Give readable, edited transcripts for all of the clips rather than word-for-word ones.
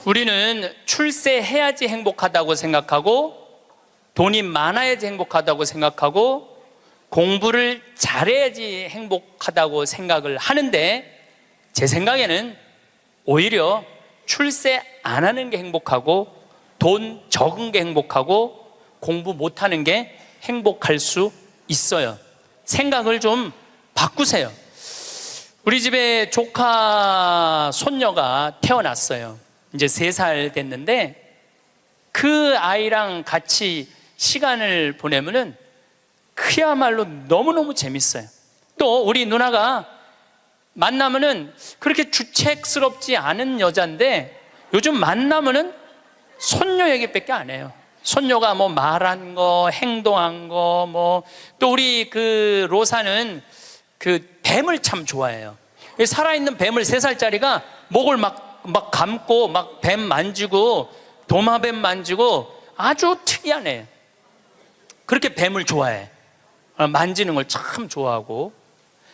우리는 출세해야지 행복하다고 생각하고, 돈이 많아야지 행복하다고 생각하고, 공부를 잘해야지 행복하다고 생각을 하는데, 제 생각에는 오히려 출세 안 하는 게 행복하고, 돈 적은 게 행복하고, 공부 못하는 게 행복할 수 있어요. 생각을 좀 바꾸세요. 우리 집에 조카 손녀가 태어났어요. 이제 3살 됐는데, 그 아이랑 같이 시간을 보내면은 그야말로 너무너무 재밌어요. 또 우리 누나가 만나면은 그렇게 주책스럽지 않은 여잔데, 요즘 만나면은 손녀 얘기밖에 안 해요. 손녀가 뭐 말한 거, 행동한 거, 또 우리 그 로사는 그 뱀을 참 좋아해요. 살아있는 뱀을 3살짜리가 목을 막 감고 막 뱀 만지고 도마뱀 만지고 아주 특이한 애. 그렇게 뱀을 좋아해. 만지는 걸 참 좋아하고.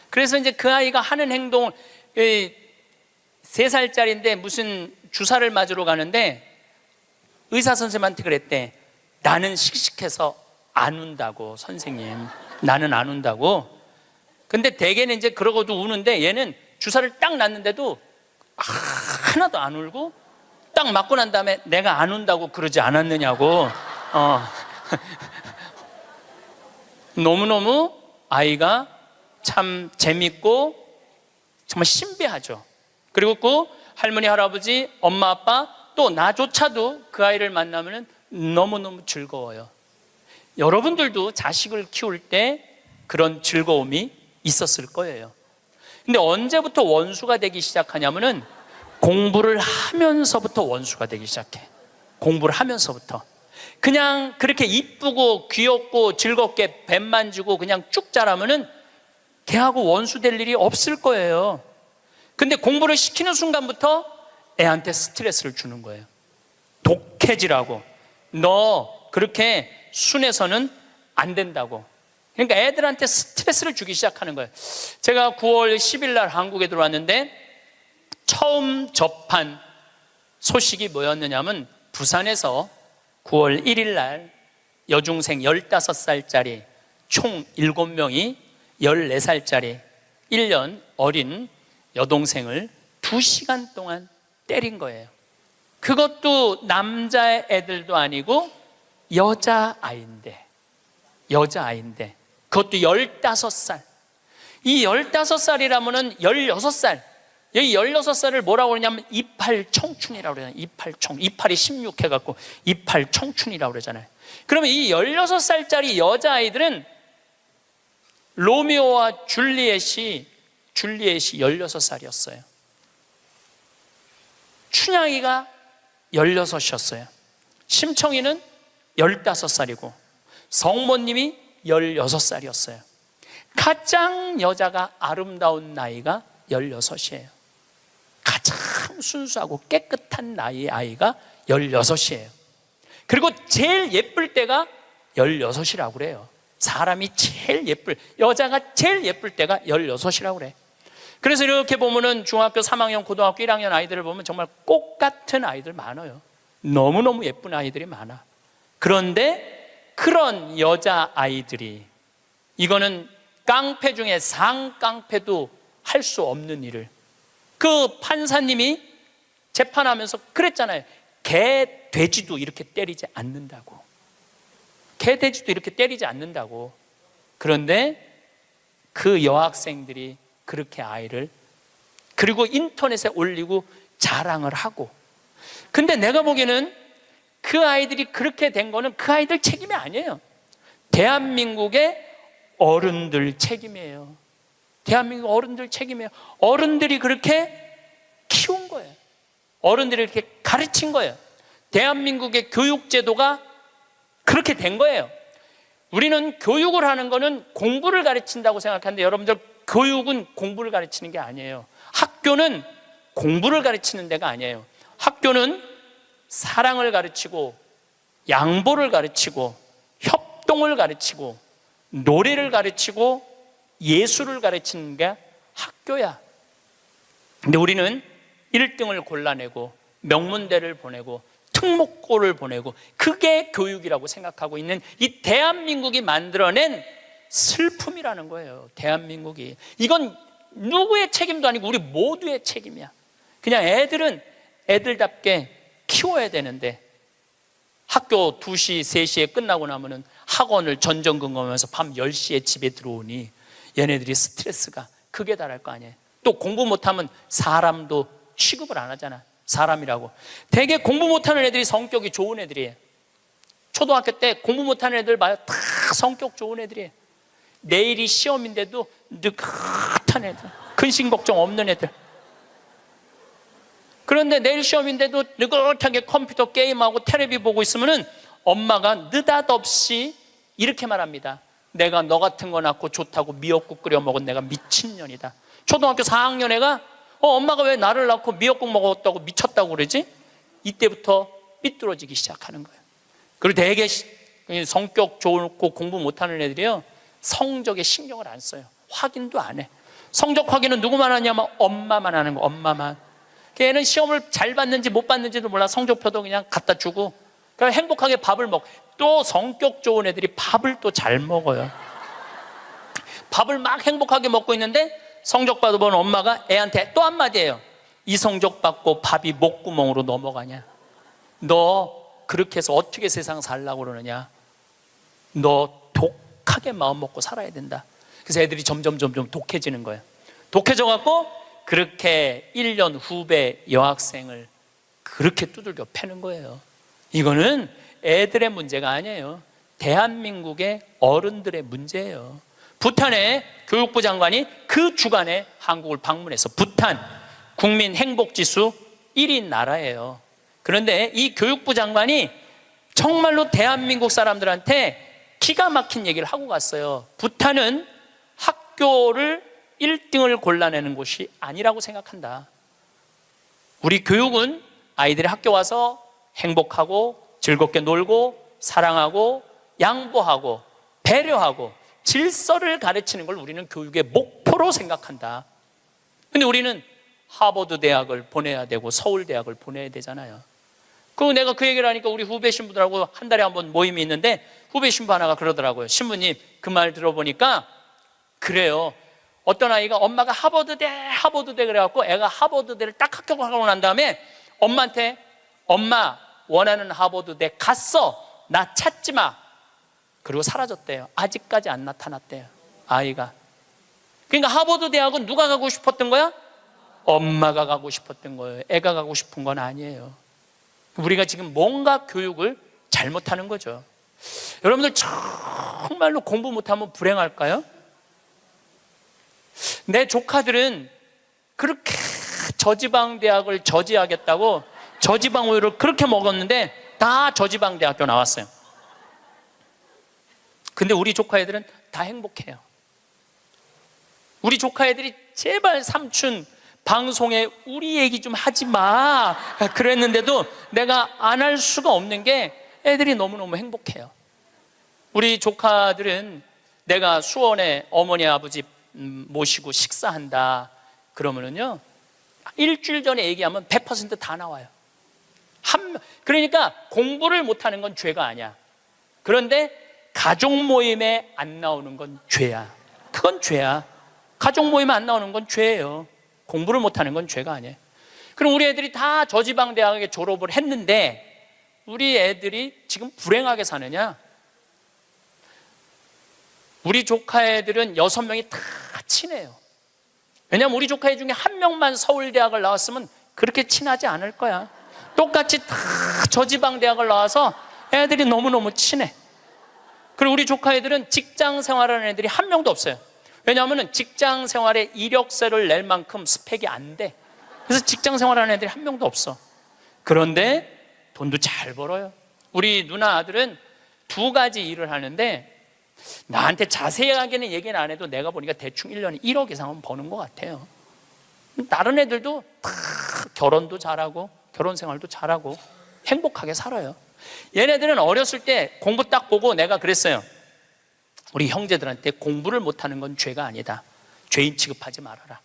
그래서 이제 그 아이가 하는 행동, 3살짜리인데 무슨 주사를 맞으러 가는데 의사 선생님한테 그랬대. 나는 씩씩해서 안 운다고, 선생님. 나는 안 운다고. 근데 대개는 이제 그러고도 우는데, 얘는 주사를 딱 놨는데도 하나도 안 울고, 딱 맞고 난 다음에 내가 안 운다고 그러지 않았느냐고. 너무너무 아이가 참 재밌고 정말 신비하죠. 그리고 그 할머니, 할아버지, 엄마, 아빠, 또 나조차도 그 아이를 만나면 너무너무 즐거워요. 여러분들도 자식을 키울 때 그런 즐거움이 있었을 거예요. 근데 언제부터 원수가 되기 시작하냐면은 공부를 하면서부터 원수가 되기 시작해. 공부를 하면서부터. 그냥 그렇게 이쁘고 귀엽고 즐겁게 뱀 만지고 그냥 쭉 자라면은 걔하고 원수 될 일이 없을 거예요. 근데 공부를 시키는 순간부터 애한테 스트레스를 주는 거예요. 독해지라고. 너 그렇게 순해서는 안 된다고. 그러니까 애들한테 스트레스를 주기 시작하는 거예요. 제가 9월 10일 날 한국에 들어왔는데 처음 접한 소식이 뭐였느냐면, 부산에서 9월 1일 날 여중생 15살짜리 총 7명이 14살짜리 1년 어린 여동생을 2시간 동안 때린 거예요. 그것도 남자애들도 아니고 여자아이인데 그것도 15살. 이 15살이라면은 16살. 여기 16살을 뭐라고 그러냐면 이팔 청춘이라고 그러잖아요. 이팔이 16 해갖고 이팔 청춘이라고 그러잖아요. 그러면 이 16살짜리 여자아이들은 로미오와 줄리엣이 16살이었어요. 춘향이가 16이었어요. 심청이는 15살이고 성모님이 16살이었어요. 가장 여자가 아름다운 나이가 16이에요. 가장 순수하고 깨끗한 나이의 아이가 16이에요. 그리고 제일 예쁠 때가 16이라고 그래요. 사람이 제일 여자가 제일 예쁠 때가 16이라고 그래. 그래서 이렇게 보면은 중학교 3학년, 고등학교 1학년 아이들을 보면 정말 꽃 같은 아이들 많아요. 너무너무 예쁜 아이들이 많아. 그런데 그런 여자 아이들이, 이거는 깡패 중에 상깡패도 할 수 없는 일을, 그 판사님이 재판하면서 그랬잖아요. 개, 돼지도 이렇게 때리지 않는다고. 개, 돼지도 이렇게 때리지 않는다고. 그런데 그 여학생들이 그렇게 아이를, 그리고 인터넷에 올리고 자랑을 하고. 근데 내가 보기에는 그 아이들이 그렇게 된 거는 그 아이들 책임이 아니에요. 대한민국의 어른들 책임이에요. 대한민국 어른들 책임이에요. 어른들이 그렇게 키운 거예요. 어른들이 이렇게 가르친 거예요. 대한민국의 교육제도가 그렇게 된 거예요. 우리는 교육을 하는 거는 공부를 가르친다고 생각하는데, 여러분들, 교육은 공부를 가르치는 게 아니에요. 학교는 공부를 가르치는 데가 아니에요. 학교는 사랑을 가르치고, 양보를 가르치고, 협동을 가르치고, 노래를 가르치고, 예술을 가르치는 게 학교야. 근데 우리는 1등을 골라내고 명문대를 보내고 특목고를 보내고 그게 교육이라고 생각하고 있는 이 대한민국이 만들어낸 슬픔이라는 거예요. 대한민국이. 이건 누구의 책임도 아니고 우리 모두의 책임이야. 그냥 애들은 애들답게 키워야 되는데 학교 2시, 3시에 끝나고 나면은 학원을 전전긍긍하면서 밤 10시에 집에 들어오니 얘네들이 스트레스가 극에 달할 거 아니에요. 또 공부 못하면 사람도 취급을 안 하잖아. 사람이라고. 되게 공부 못하는 애들이 성격이 좋은 애들이에요. 초등학교 때 공부 못하는 애들 봐요. 다 성격 좋은 애들이에요. 내일이 시험인데도 느긋한 애들, 근심 걱정 없는 애들. 그런데 내일 시험인데도 느긋하게 컴퓨터 게임하고 텔레비 보고 있으면은 엄마가 느닷없이 이렇게 말합니다. 내가 너 같은 거 낳고 좋다고 미역국 끓여 먹은 내가 미친년이다. 초등학교 4학년 애가 엄마가 왜 나를 낳고 미역국 먹었다고 미쳤다고 그러지? 이때부터 삐뚤어지기 시작하는 거예요. 그리고 되게 성격 좋고 공부 못하는 애들이요, 성적에 신경을 안 써요. 확인도 안 해. 성적 확인은 누구만 하냐면 엄마만 하는 거. 엄마만. 걔는 시험을 잘 봤는지 못 봤는지도 몰라. 성적표도 그냥 갖다 주고 그냥 행복하게 밥을 먹고. 또 성격 좋은 애들이 밥을 또 잘 먹어요. 밥을 막 행복하게 먹고 있는데 성적 받아본 엄마가 애한테 또 한마디예요. 이 성적 받고 밥이 목구멍으로 넘어가냐? 너 그렇게 해서 어떻게 세상 살라고 그러느냐? 너 독하게 마음 먹고 살아야 된다. 그래서 애들이 점점 독해지는 거예요. 독해져 갖고 그렇게 1년 후배 여학생을 그렇게 두들겨 패는 거예요. 이거는 애들의 문제가 아니에요. 대한민국의 어른들의 문제예요. 부탄의 교육부 장관이 그 주간에 한국을 방문해서 부탄 국민 행복지수 1위 나라예요. 그런데 이 교육부 장관이 정말로 대한민국 사람들한테 기가 막힌 얘기를 하고 갔어요. 부탄은 학교를 1등을 골라내는 곳이 아니라고 생각한다. 우리 교육은 아이들이 학교 와서 행복하고 즐겁게 놀고 사랑하고 양보하고 배려하고 질서를 가르치는 걸 우리는 교육의 목표로 생각한다. 근데 우리는 하버드 대학을 보내야 되고 서울 대학을 보내야 되잖아요. 내가 그 얘기를 하니까 우리 후배 신부들하고 한 달에 한 번 모임이 있는데 후배 신부 하나가 그러더라고요. 신부님, 그 말 들어보니까 그래요. 어떤 아이가 엄마가 하버드대 그래갖고 애가 하버드대를 딱 합격하고 난 다음에 엄마한테 엄마 원하는 하버드대 갔어. 나 찾지 마. 그리고 사라졌대요. 아직까지 안 나타났대요. 아이가. 그러니까 하버드 대학은 누가 가고 싶었던 거야? 엄마가 가고 싶었던 거예요. 애가 가고 싶은 건 아니에요. 우리가 지금 뭔가 교육을 잘못하는 거죠. 여러분들 정말로 공부 못하면 불행할까요? 내 조카들은 그렇게 저지방 대학을 저지하겠다고 저지방 우유를 그렇게 먹었는데 다 저지방 대학교 나왔어요. 근데 우리 조카 애들은 다 행복해요. 우리 조카 애들이 제발 삼촌 방송에 우리 얘기 좀 하지 마 그랬는데도 내가 안 할 수가 없는 게 애들이 너무너무 행복해요. 우리 조카들은 내가 수원에 어머니 아버지 모시고 식사한다 그러면은요, 일주일 전에 얘기하면 100% 다 나와요. 그러니까 공부를 못하는 건 죄가 아니야. 그런데 가족 모임에 안 나오는 건 죄야. 그건 죄야. 가족 모임에 안 나오는 건 죄예요. 공부를 못하는 건 죄가 아니에요. 그럼 우리 애들이 다 저지방 대학에 졸업을 했는데 우리 애들이 지금 불행하게 사느냐? 우리 조카 애들은 6명이 다 친해요. 왜냐하면 우리 조카 애 중에 한 명만 서울대학을 나왔으면 그렇게 친하지 않을 거야. 똑같이 다 저지방 대학을 나와서 애들이 너무너무 친해. 그리고 우리 조카 애들은 직장 생활하는 애들이 한 명도 없어요. 왜냐하면 직장 생활에 이력서를 낼 만큼 스펙이 안 돼. 그래서 직장 생활하는 애들이 한 명도 없어. 그런데 돈도 잘 벌어요. 우리 누나 아들은 2가지 일을 하는데 나한테 자세하게는 얘기는 안 해도 내가 보니까 대충 1년에 1억 이상은 버는 것 같아요. 다른 애들도 다 결혼도 잘하고 결혼 생활도 잘하고 행복하게 살아요. 얘네들은 어렸을 때 공부 딱 보고 내가 그랬어요. 우리 형제들한테 공부를 못하는 건 죄가 아니다. 죄인 취급하지 말아라.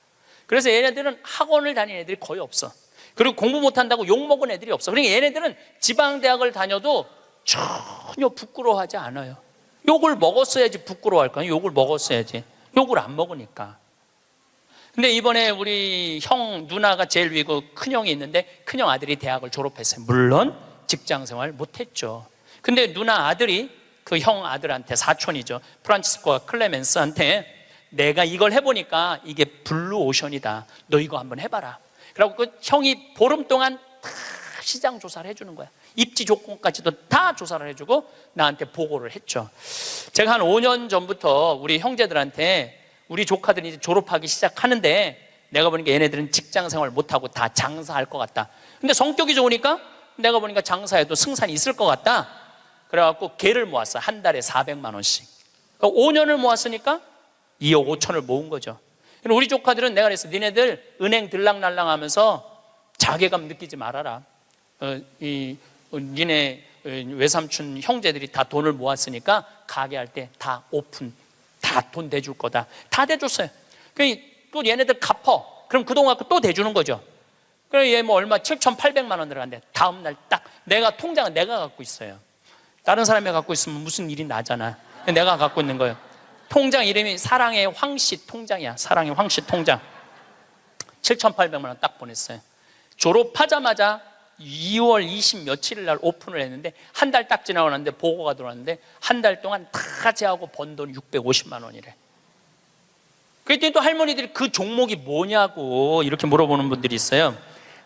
그래서 얘네들은 학원을 다니는 애들이 거의 없어. 그리고 공부 못한다고 욕먹은 애들이 없어. 그러니까 얘네들은 지방대학을 다녀도 전혀 부끄러워하지 않아요. 욕을 먹었어야지 부끄러워할 거야. 욕을 먹었어야지. 욕을 안 먹으니까. 근데 이번에 우리 형 누나가 제일 위고 큰형이 있는데 큰형 아들이 대학을 졸업했어요. 물론 직장생활 못했죠. 근데 누나 아들이 그 형 아들한테, 사촌이죠, 프란치스코와 클레멘스한테 내가 이걸 해보니까 이게 블루오션이다, 너 이거 한번 해봐라. 그래갖고 그 형이 보름 동안 다 시장 조사를 해주는 거야. 입지 조건까지도 다 조사를 해주고 나한테 보고를 했죠. 제가 한 5년 전부터 우리 형제들한테 우리 조카들이 이제 졸업하기 시작하는데 내가 보니까 얘네들은 직장 생활 못하고 다 장사할 것 같다. 근데 성격이 좋으니까 내가 보니까 장사해도 승산이 있을 것 같다. 그래갖고 개를 모았어. 한 달에 400만 원씩. 그러니까 5년을 모았으니까 2억 5천을 모은 거죠. 우리 조카들은 내가 그랬어. 니네들 은행 들락날락 하면서 자괴감 느끼지 말아라. 니네 외삼촌 형제들이 다 돈을 모았으니까 가게 할 때 다 오픈, 다 돈 대줄 거다. 다 대줬어요. 또 얘네들 갚어. 그럼 그동안 또 대주는 거죠. 그래, 얘 뭐 얼마 7,800만 원 들어간대. 다음날 딱 내가 통장은 내가 갖고 있어요. 다른 사람이 갖고 있으면 무슨 일이 나잖아. 내가 갖고 있는 거예요. 통장 이름이 사랑의 황씨 통장이야. 사랑의 황씨 통장. 7,800만 원 딱 보냈어요. 졸업하자마자 2월 20 며칠 날 오픈을 했는데 한 달 딱 지나고 났는데 보고가 들어왔는데 한 달 동안 다 제하고 번 돈 650만 원이래. 그랬더니 또 할머니들이 그 종목이 뭐냐고 이렇게 물어보는 분들이 있어요.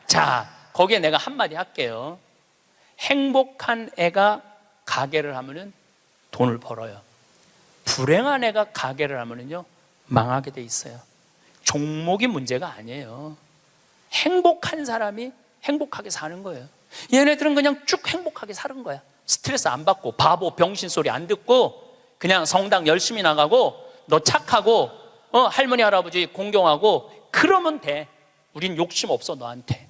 자, 거기에 내가 한마디 할게요. 행복한 애가 가게를 하면은 돈을 벌어요. 불행한 애가 가게를 하면은요 망하게 돼 있어요. 종목이 문제가 아니에요. 행복한 사람이 행복하게 사는 거예요. 얘네들은 그냥 쭉 행복하게 사는 거야. 스트레스 안 받고 바보 병신 소리 안 듣고 그냥 성당 열심히 나가고 너 착하고 할머니 할아버지 공경하고 그러면 돼. 우린 욕심 없어 너한테.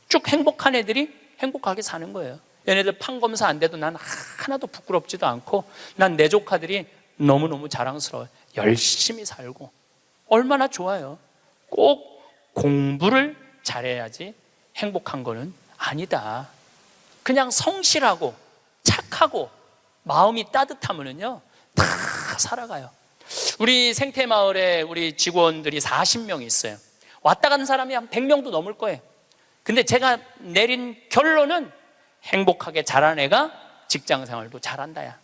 쭉 행복한 애들이 행복하게 사는 거예요. 얘네들 판검사 안 돼도 난 하나도 부끄럽지도 않고 난 내 조카들이 너무너무 자랑스러워요. 열심히 살고 얼마나 좋아요. 꼭 공부를 잘해야지 행복한 거는 아니다. 그냥 성실하고 착하고 마음이 따뜻하면은요 다 살아가요. 우리 생태마을에 우리 직원들이 40명이 있어요. 왔다 가는 사람이 한 100명도 넘을 거예요. 근데 제가 내린 결론은 행복하게 자란 애가 직장생활도 잘한다야.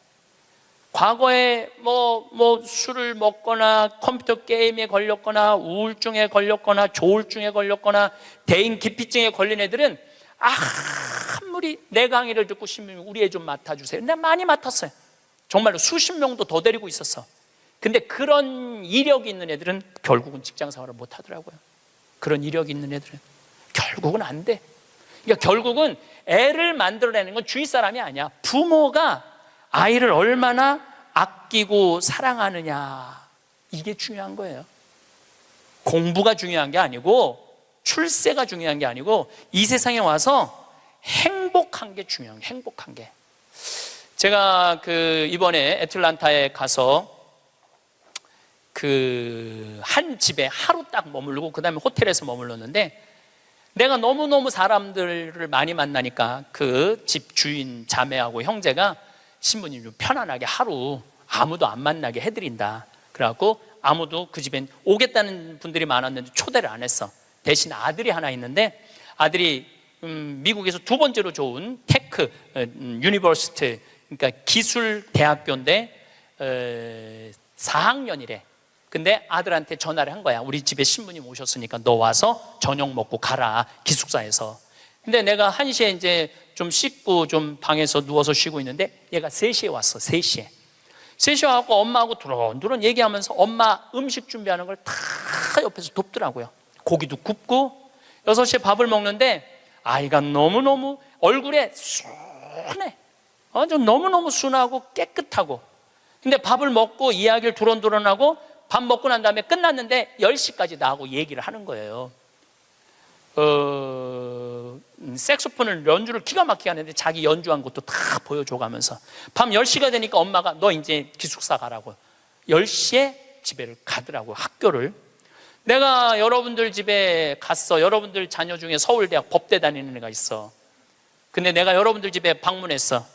과거에 뭐 술을 먹거나 컴퓨터 게임에 걸렸거나 우울증에 걸렸거나 조울증에 걸렸거나 대인 기피증에 걸린 애들은 아무리 내 강의를 듣고 싶으면 우리 애 좀 맡아주세요. 내가 많이 맡았어요. 정말로 수십 명도 더 데리고 있었어. 근데 그런 이력이 있는 애들은 결국은 직장생활을 못 하더라고요. 그런 이력이 있는 애들은 결국은 안 돼. 그러니까 결국은 애를 만들어내는 건 주위 사람이 아니야. 부모가 아이를 얼마나 아끼고 사랑하느냐, 이게 중요한 거예요. 공부가 중요한 게 아니고 출세가 중요한 게 아니고 이 세상에 와서 행복한 게 중요한 게, 행복한 게. 제가 이번에 애틀란타에 가서 한 집에 하루 딱 머물고 그 다음에 호텔에서 머물렀는데 내가 너무너무 사람들을 많이 만나니까 그 집 주인 자매하고 형제가 신부님 좀 편안하게 하루 아무도 안 만나게 해드린다. 그래갖고 아무도 그 집엔 오겠다는 분들이 많았는데 초대를 안 했어. 대신 아들이 하나 있는데 아들이 미국에서 두 번째로 좋은 테크 유니버시티, 그러니까 기술 대학교인데 4학년이래. 근데 아들한테 전화를 한 거야. 우리 집에 신부님 오셨으니까 너 와서 저녁 먹고 가라, 기숙사에서. 근데 내가 1시에 이제 좀 씻고 좀 방에서 누워서 쉬고 있는데 얘가 3시에 왔어. 3시에 와서 엄마하고 두런두런 얘기하면서 엄마 음식 준비하는 걸 다 옆에서 돕더라고요. 고기도 굽고 6시에 밥을 먹는데 아이가 너무너무 얼굴에 순해. 좀 너무너무 순하고 깨끗하고. 근데 밥을 먹고 이야기를 두런두런하고 밥 먹고 난 다음에 끝났는데 10시까지 나하고 얘기를 하는 거예요. 색소폰을 연주를 기가 막히게 하는데 자기 연주한 것도 다 보여줘가면서 밤 10시가 되니까 엄마가 너 이제 기숙사 가라고 10시에 집에를 가더라고, 학교를. 내가 여러분들 집에 갔어. 여러분들 자녀 중에 서울대학 법대 다니는 애가 있어. 근데 내가 여러분들 집에 방문했어.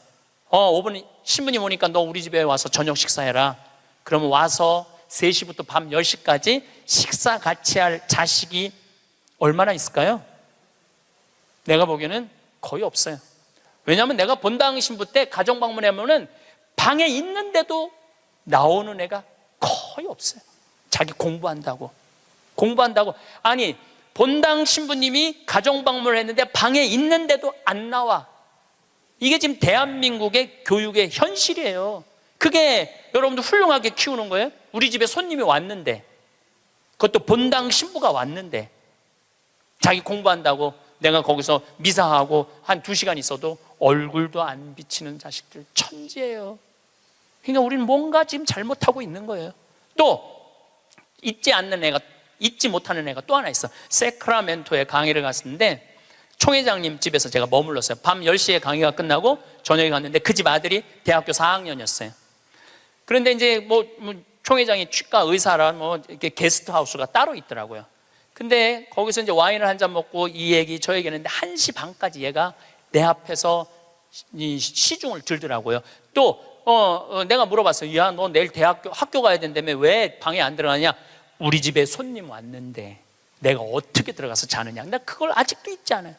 5분 신부님 오니까 너 우리 집에 와서 저녁 식사해라. 그러면 와서 3시부터 밤 10시까지 식사 같이 할 자식이 얼마나 있을까요? 내가 보기에는 거의 없어요. 왜냐하면 내가 본당 신부 때 가정 방문하면은 방에 있는데도 나오는 애가 거의 없어요. 자기 공부한다고. 아니, 본당 신부님이 가정 방문을 했는데 방에 있는데도 안 나와. 이게 지금 대한민국의 교육의 현실이에요. 그게 여러분들 훌륭하게 키우는 거예요? 우리 집에 손님이 왔는데, 그것도 본당 신부가 왔는데 자기 공부한다고 내가 거기서 미사하고 한 2시간 있어도 얼굴도 안 비치는 자식들 천지예요. 그러니까 우리는 뭔가 지금 잘못하고 있는 거예요. 또 잊지 못하는 애가 또 하나 있어. 세크라멘토에 강의를 갔는데 총회장님 집에서 제가 머물렀어요. 밤 10시에 강의가 끝나고 저녁에 갔는데 그 집 아들이 대학교 4학년이었어요. 그런데 이제 뭐 총회장이 치과 의사라 이렇게 게스트하우스가 따로 있더라고요. 근데 거기서 이제 와인을 한 잔 먹고 이 얘기 저 얘기 했는데 1시 반까지 얘가 내 앞에서 이 시중을 들더라고요. 또 내가 물어봤어요. 야, 너 내일 학교 가야 된다며 왜 방에 안 들어가냐? 우리 집에 손님 왔는데 내가 어떻게 들어가서 자느냐? 나 그걸 아직도 잊지 않아요.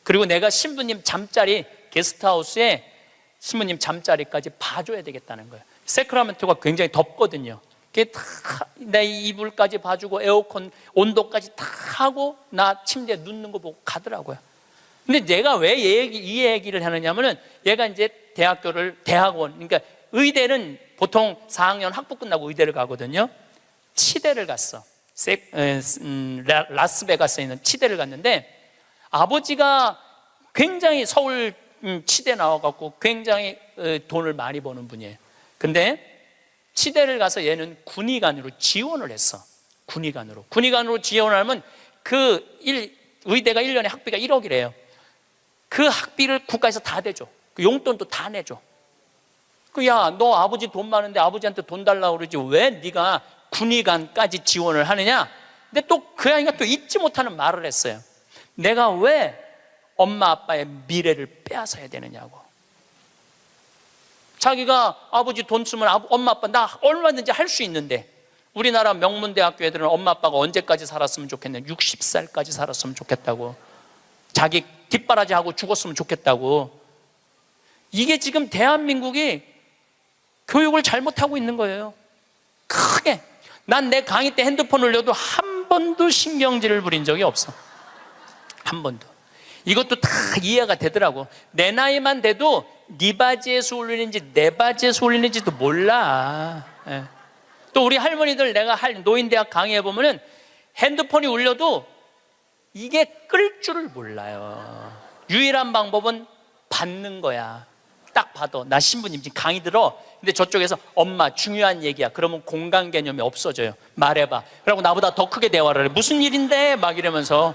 그리고 내가 신부님 잠자리 게스트하우스에 신부님 잠자리까지 봐줘야 되겠다는 거예요. 세크라멘토가 굉장히 덥거든요. 내 이불까지 봐주고 에어컨 온도까지 다 하고 나 침대에 눕는 거 보고 가더라고요. 근데 내가 왜 이 얘기를 하느냐면은 얘가 이제 대학원, 그러니까 의대는 보통 4학년 학부 끝나고 의대를 가거든요. 치대를 갔어. 라스베가스에 있는 치대를 갔는데 아버지가 굉장히 서울 치대 나와갖고 굉장히 돈을 많이 버는 분이에요. 근데 치대를 가서 얘는 군의관으로 지원을 했어. 군의관으로 지원하면 의대가 1년에 학비가 1억이래요. 그 학비를 국가에서 다 대줘. 그 용돈도 다 내줘. 야, 너 아버지 돈 많은데 아버지한테 돈 달라고 그러지 왜 네가 군의관까지 지원을 하느냐? 근데 또 그 아이가 또 잊지 못하는 말을 했어요. 내가 왜 엄마 아빠의 미래를 빼앗아야 되느냐고. 자기가 아버지 돈 쓰면 엄마 아빠 나 얼마든지 할 수 있는데 우리나라 명문대학교 애들은 엄마 아빠가 언제까지 살았으면 좋겠냐? 60살까지 살았으면 좋겠다고. 자기 뒷바라지 하고 죽었으면 좋겠다고. 이게 지금 대한민국이 교육을 잘못하고 있는 거예요. 크게. 난 내 강의 때 핸드폰 올려도 한 번도 신경질을 부린 적이 없어. 한 번도. 이것도 다 이해가 되더라고. 내 나이만 돼도 네 바지에서 올리는지 내 바지에서 올리는지도 몰라. 예. 또 우리 할머니들 내가 노인대학 강의해 보면은 핸드폰이 울려도 이게 끌 줄을 몰라요. 유일한 방법은 받는 거야. 딱 봐도 나 신부님 지금 강의 들어. 근데 저쪽에서 엄마 중요한 얘기야. 그러면 공간 개념이 없어져요. 말해봐. 그러고 나보다 더 크게 대화를 해. 무슨 일인데? 막 이러면서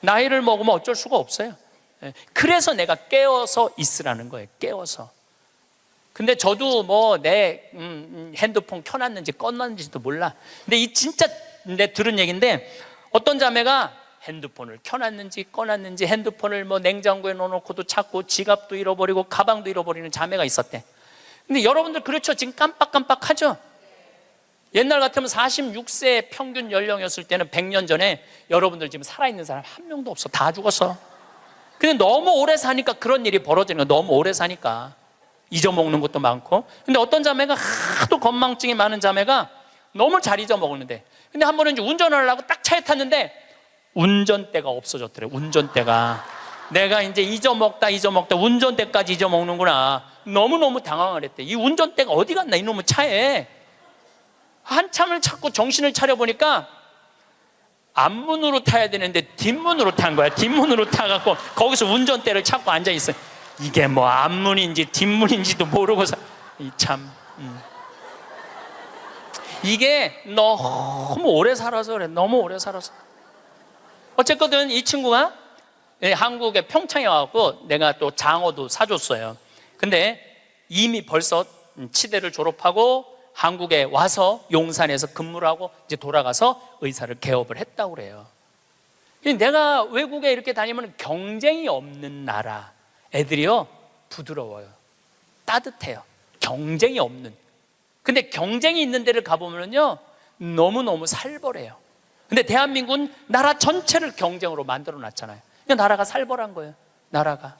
나이를 먹으면 어쩔 수가 없어요. 그래서 내가 깨어서 있으라는 거예요. 깨어서. 근데 저도 뭐 내 핸드폰 켜놨는지 꺼놨는지도 몰라. 근데 이 진짜 내 들은 얘기인데 어떤 자매가 핸드폰을 켜놨는지 꺼놨는지 핸드폰을 뭐 냉장고에 넣어놓고도 찾고 지갑도 잃어버리고 가방도 잃어버리는 자매가 있었대. 근데 여러분들 그렇죠? 지금 깜빡깜빡하죠? 옛날 같으면 46세 평균 연령이었을 때는 100년 전에 여러분들 지금 살아있는 사람 한 명도 없어. 다 죽었어. 근데 너무 오래 사니까 그런 일이 벌어지는 거야. 너무 오래 사니까 잊어먹는 것도 많고. 근데 어떤 자매가 하도 건망증이 많은 자매가 너무 잘 잊어먹었는데, 근데 한 번은 이제 운전을 하려고 딱 차에 탔는데 운전대가 없어졌더래. 운전대가. 내가 이제 잊어먹다 운전대까지 잊어먹는구나. 너무너무 당황을 했대. 이 운전대가 어디 갔나 이놈의 차에. 한참을 찾고 정신을 차려보니까 앞문으로 타야 되는데 뒷문으로 탄 거야. 뒷문으로 타갖고 거기서 운전대를 찾고 앉아있어. 이게 뭐 앞문인지 뒷문인지도 모르고서 참 이게 너무 오래 살아서 그래. 너무 오래 살아서. 어쨌거든 이 친구가 한국에 평창에 와갖고 내가 또 장어도 사줬어요. 근데 이미 벌써 치대를 졸업하고 한국에 와서 용산에서 근무를 하고 이제 돌아가서 의사를 개업을 했다고 그래요. 내가 외국에 이렇게 다니면 경쟁이 없는 나라 애들이요 부드러워요, 따뜻해요. 경쟁이 없는. 근데 경쟁이 있는 데를 가보면요 너무너무 살벌해요. 근데 대한민국은 나라 전체를 경쟁으로 만들어 놨잖아요. 그러니까 나라가 살벌한 거예요, 나라가.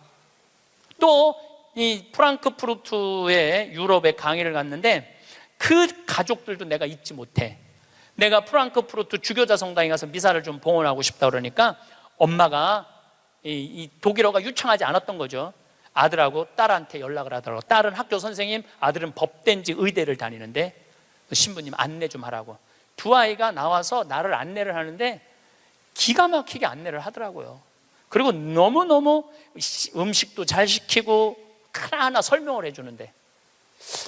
또 이 프랑크푸르트에 유럽에 강의를 갔는데 그 가족들도 내가 잊지 못해. 내가 프랑크푸르트 주교자 성당에 가서 미사를 좀 봉헌하고 싶다 그러니까 엄마가 이 독일어가 유창하지 않았던 거죠. 아들하고 딸한테 연락을 하더라고. 딸은 학교 선생님, 아들은 법대인지 의대를 다니는데 신부님 안내 좀 하라고. 두 아이가 나와서 나를 안내를 하는데 기가 막히게 안내를 하더라고요. 그리고 너무너무 음식도 잘 시키고 하나하나 설명을 해주는데,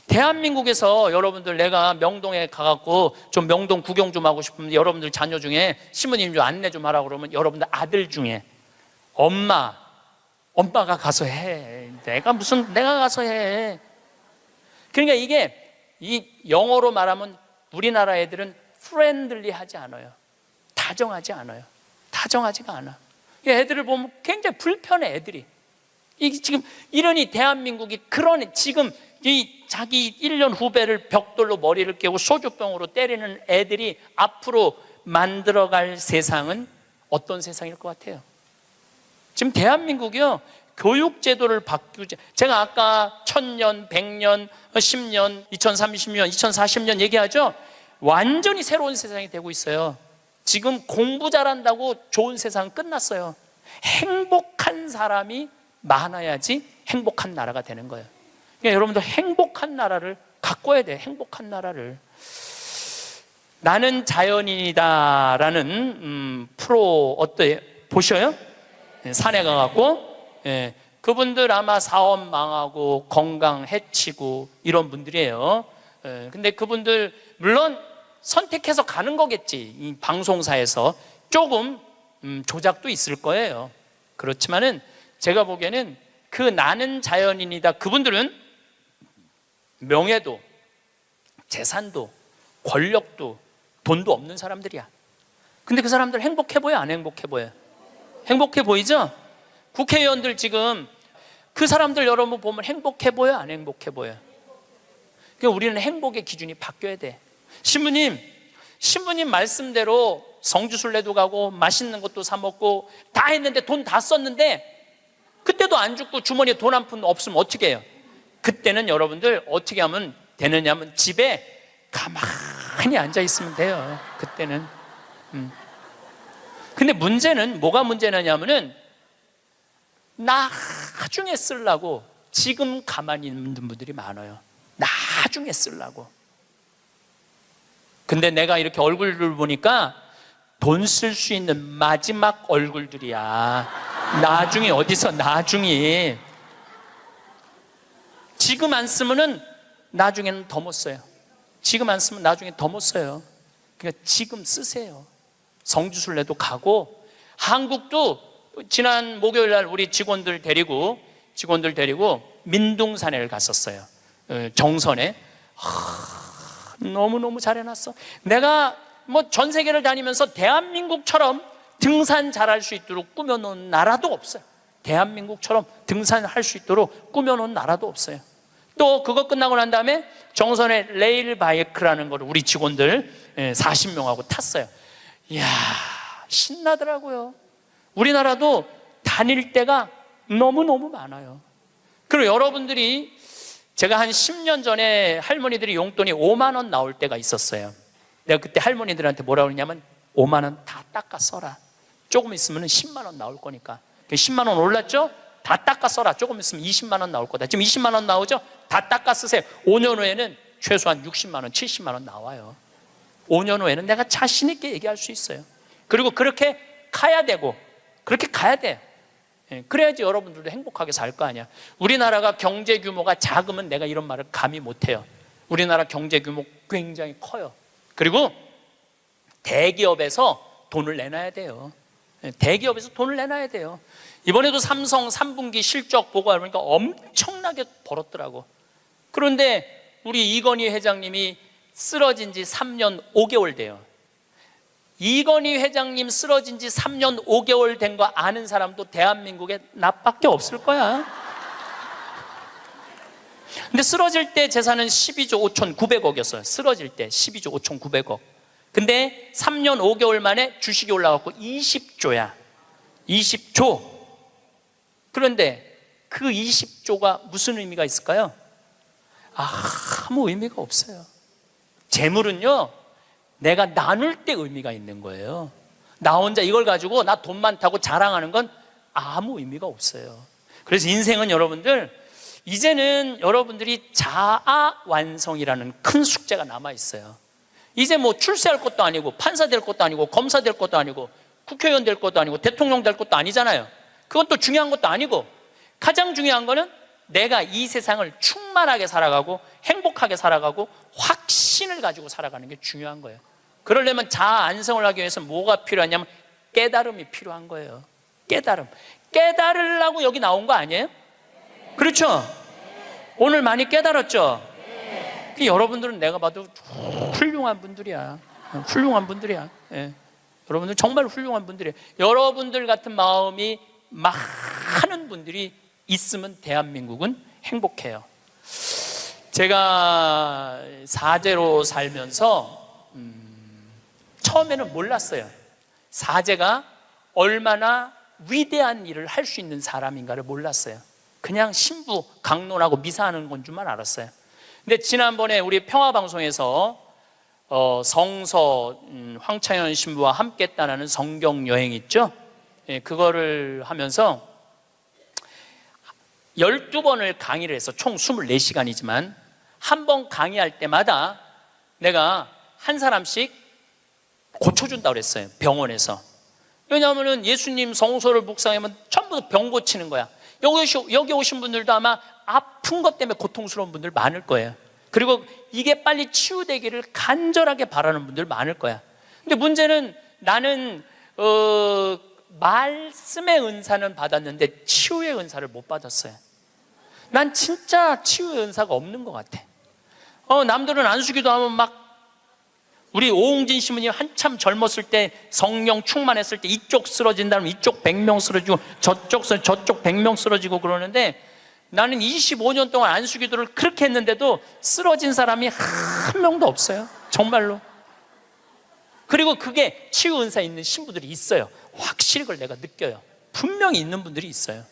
대한민국에서 여러분들 내가 명동에 가갖고 좀 명동 구경 좀 하고 싶으면 여러분들 자녀 중에 신부님 좀 안내 좀 하라고 그러면 여러분들 아들 중에 엄마가 가서 해. 내가 가서 해. 그러니까 이게 이 영어로 말하면 우리나라 애들은 프렌들리하지 않아요. 다정하지 않아요. 다정하지가 않아. 애들을 보면 굉장히 불편해, 애들이. 지금 이러니 대한민국이 그런 지금 이 자기 1년 후배를 벽돌로 머리를 깨고 소주병으로 때리는 애들이 앞으로 만들어갈 세상은 어떤 세상일 것 같아요? 지금 대한민국이요 교육제도를 바꾸지. 제가 아까 1000년, 100년, 10년, 2030년, 2040년 얘기하죠. 완전히 새로운 세상이 되고 있어요. 지금 공부 잘한다고 좋은 세상은 끝났어요. 행복한 사람이 많아야지 행복한 나라가 되는 거예요. 그러니까 여러분들 행복한 나라를 가꿔야 돼요. 행복한 나라를. 나는 자연인이다라는 프로 어때요? 보셔요? 산에 가갖고 그분들 아마 사업 망하고 건강 해치고 이런 분들이에요. 근데 그분들 물론 선택해서 가는 거겠지. 이 방송사에서 조금 조작도 있을 거예요. 그렇지만은 제가 보기에는 그 나는 자연인이다 그분들은 명예도 재산도 권력도 돈도 없는 사람들이야. 근데 그 사람들 행복해 보여, 안 행복해 보여? 행복해 보이죠? 국회의원들 지금 그 사람들 여러분 보면 행복해 보여, 안 행복해 보여? 그러니까 우리는 행복의 기준이 바뀌어야 돼. 신부님 말씀대로 성주순례도 가고 맛있는 것도 사 먹고 다 했는데 돈 다 썼는데 그때도 안 죽고 주머니에 돈 한 푼 없으면 어떻게 해요? 그때는 여러분들 어떻게 하면 되느냐면 집에 가만히 앉아 있으면 돼요. 그때는. 근데 문제는 뭐가 문제냐면은 나중에 쓰려고 지금 가만히 있는 분들이 많아요. 나중에 쓰려고. 근데 내가 이렇게 얼굴을 보니까 돈 쓸 수 있는 마지막 얼굴들이야. 나중에 어디서 나중에. 지금 안 쓰면은 나중에는 더 못 써요. 지금 안 쓰면 나중에 더 못 써요. 그러니까 지금 쓰세요. 성주순례도 가고, 한국도 지난 목요일 날 우리 직원들 데리고 민둥산에를 갔었어요. 정선에. 너무너무 잘 해놨어. 내가 뭐 전 세계를 다니면서 대한민국처럼 등산 잘할 수 있도록 꾸며놓은 나라도 없어요. 대한민국처럼 등산할 수 있도록 꾸며놓은 나라도 없어요. 또 그거 끝나고 난 다음에 정선에 레일 바이크라는 걸 우리 직원들 40명하고 탔어요. 이야, 신나더라고요. 우리나라도 다닐 때가 너무너무 많아요. 그리고 여러분들이, 제가 한 10년 전에 할머니들이 용돈이 5만 원 나올 때가 있었어요. 내가 그때 할머니들한테 뭐라고 그러냐면 5만 원 다 닦아 써라. 조금 있으면 10만 원 나올 거니까. 10만 원 올랐죠? 다 닦아 써라. 조금 있으면 20만 원 나올 거다. 지금 20만 원 나오죠? 다 닦아 쓰세요. 5년 후에는 최소한 60만 원, 70만 원 나와요. 5년 후에는 내가 자신 있게 얘기할 수 있어요. 그리고 그렇게 가야 되고, 그렇게 가야 돼요. 그래야지 여러분들도 행복하게 살 거 아니야. 우리나라가 경제 규모가 작으면 내가 이런 말을 감히 못해요. 우리나라 경제 규모 굉장히 커요. 그리고 대기업에서 돈을 내놔야 돼요. 대기업에서 돈을 내놔야 돼요. 이번에도 삼성 3분기 실적 보고 보니까 엄청나게 벌었더라고. 그런데 우리 이건희 회장님이 쓰러진 지 3년 5개월 돼요. 이건희 회장님 쓰러진 지 3년 5개월 된 거 아는 사람도 대한민국에 나밖에 없을 거야. 근데 쓰러질 때 재산은 12조 5,900억이었어요. 쓰러질 때 12조 5,900억. 근데 3년 5개월 만에 주식이 올라갔고 20조야. 20조. 그런데 그 20조가 무슨 의미가 있을까요? 아무 의미가 없어요. 재물은요, 내가 나눌 때 의미가 있는 거예요. 나 혼자 이걸 가지고 나 돈 많다고 자랑하는 건 아무 의미가 없어요. 그래서 인생은 여러분들, 이제는 여러분들이 자아 완성이라는 큰 숙제가 남아 있어요. 이제 뭐 출세할 것도 아니고 판사 될 것도 아니고 검사 될 것도 아니고 국회의원 될 것도 아니고 대통령 될 것도 아니잖아요. 그건 또 중요한 것도 아니고, 가장 중요한 거는 내가 이 세상을 충만하게 살아가고 행복하게 살아가고 확신을 가지고 살아가는 게 중요한 거예요. 그러려면 자아 안성을 하기 위해서 뭐가 필요하냐면 깨달음이 필요한 거예요. 깨달음. 깨달으려고 여기 나온 거 아니에요? 그렇죠? 오늘 많이 깨달았죠? 여러분들은 내가 봐도 훌륭한 분들이야. 훌륭한 분들이야. 예. 여러분들 정말 훌륭한 분들이에요. 여러분들 같은 마음이 많은 분들이 있으면 대한민국은 행복해요. 제가 사제로 살면서 처음에는 몰랐어요. 사제가 얼마나 위대한 일을 할 수 있는 사람인가를 몰랐어요. 그냥 신부 강론하고 미사하는 건 줄만 알았어요. 근데 지난번에 우리 평화방송에서 성서 황창현 신부와 함께 했다는 성경 여행 있죠? 예, 그거를 하면서 12번을 강의를 해서 총 24시간이지만 한 번 강의할 때마다 내가 한 사람씩 고쳐준다고 그랬어요. 병원에서. 왜냐하면 예수님 성서를 묵상하면 전부 병 고치는 거야. 여기 오신 분들도 아마 아픈 것 때문에 고통스러운 분들 많을 거예요. 그리고 이게 빨리 치유되기를 간절하게 바라는 분들 많을 거야. 근데 문제는 나는 말씀의 은사는 받았는데 치유의 은사를 못 받았어요. 난 진짜 치유의 은사가 없는 것 같아. 남들은 안수기도 하면 막, 우리 오홍진 신부님 한참 젊었을 때 성령 충만했을 때 이쪽 쓰러진다면 이쪽 100명 쓰러지고 저쪽 100명 쓰러지고 그러는데, 나는 25년 동안 안수기도를 그렇게 했는데도 쓰러진 사람이 한 명도 없어요. 정말로. 그리고 그게 치유 은사 있는 신부들이 있어요. 확실히 그걸 내가 느껴요. 분명히 있는 분들이 있어요.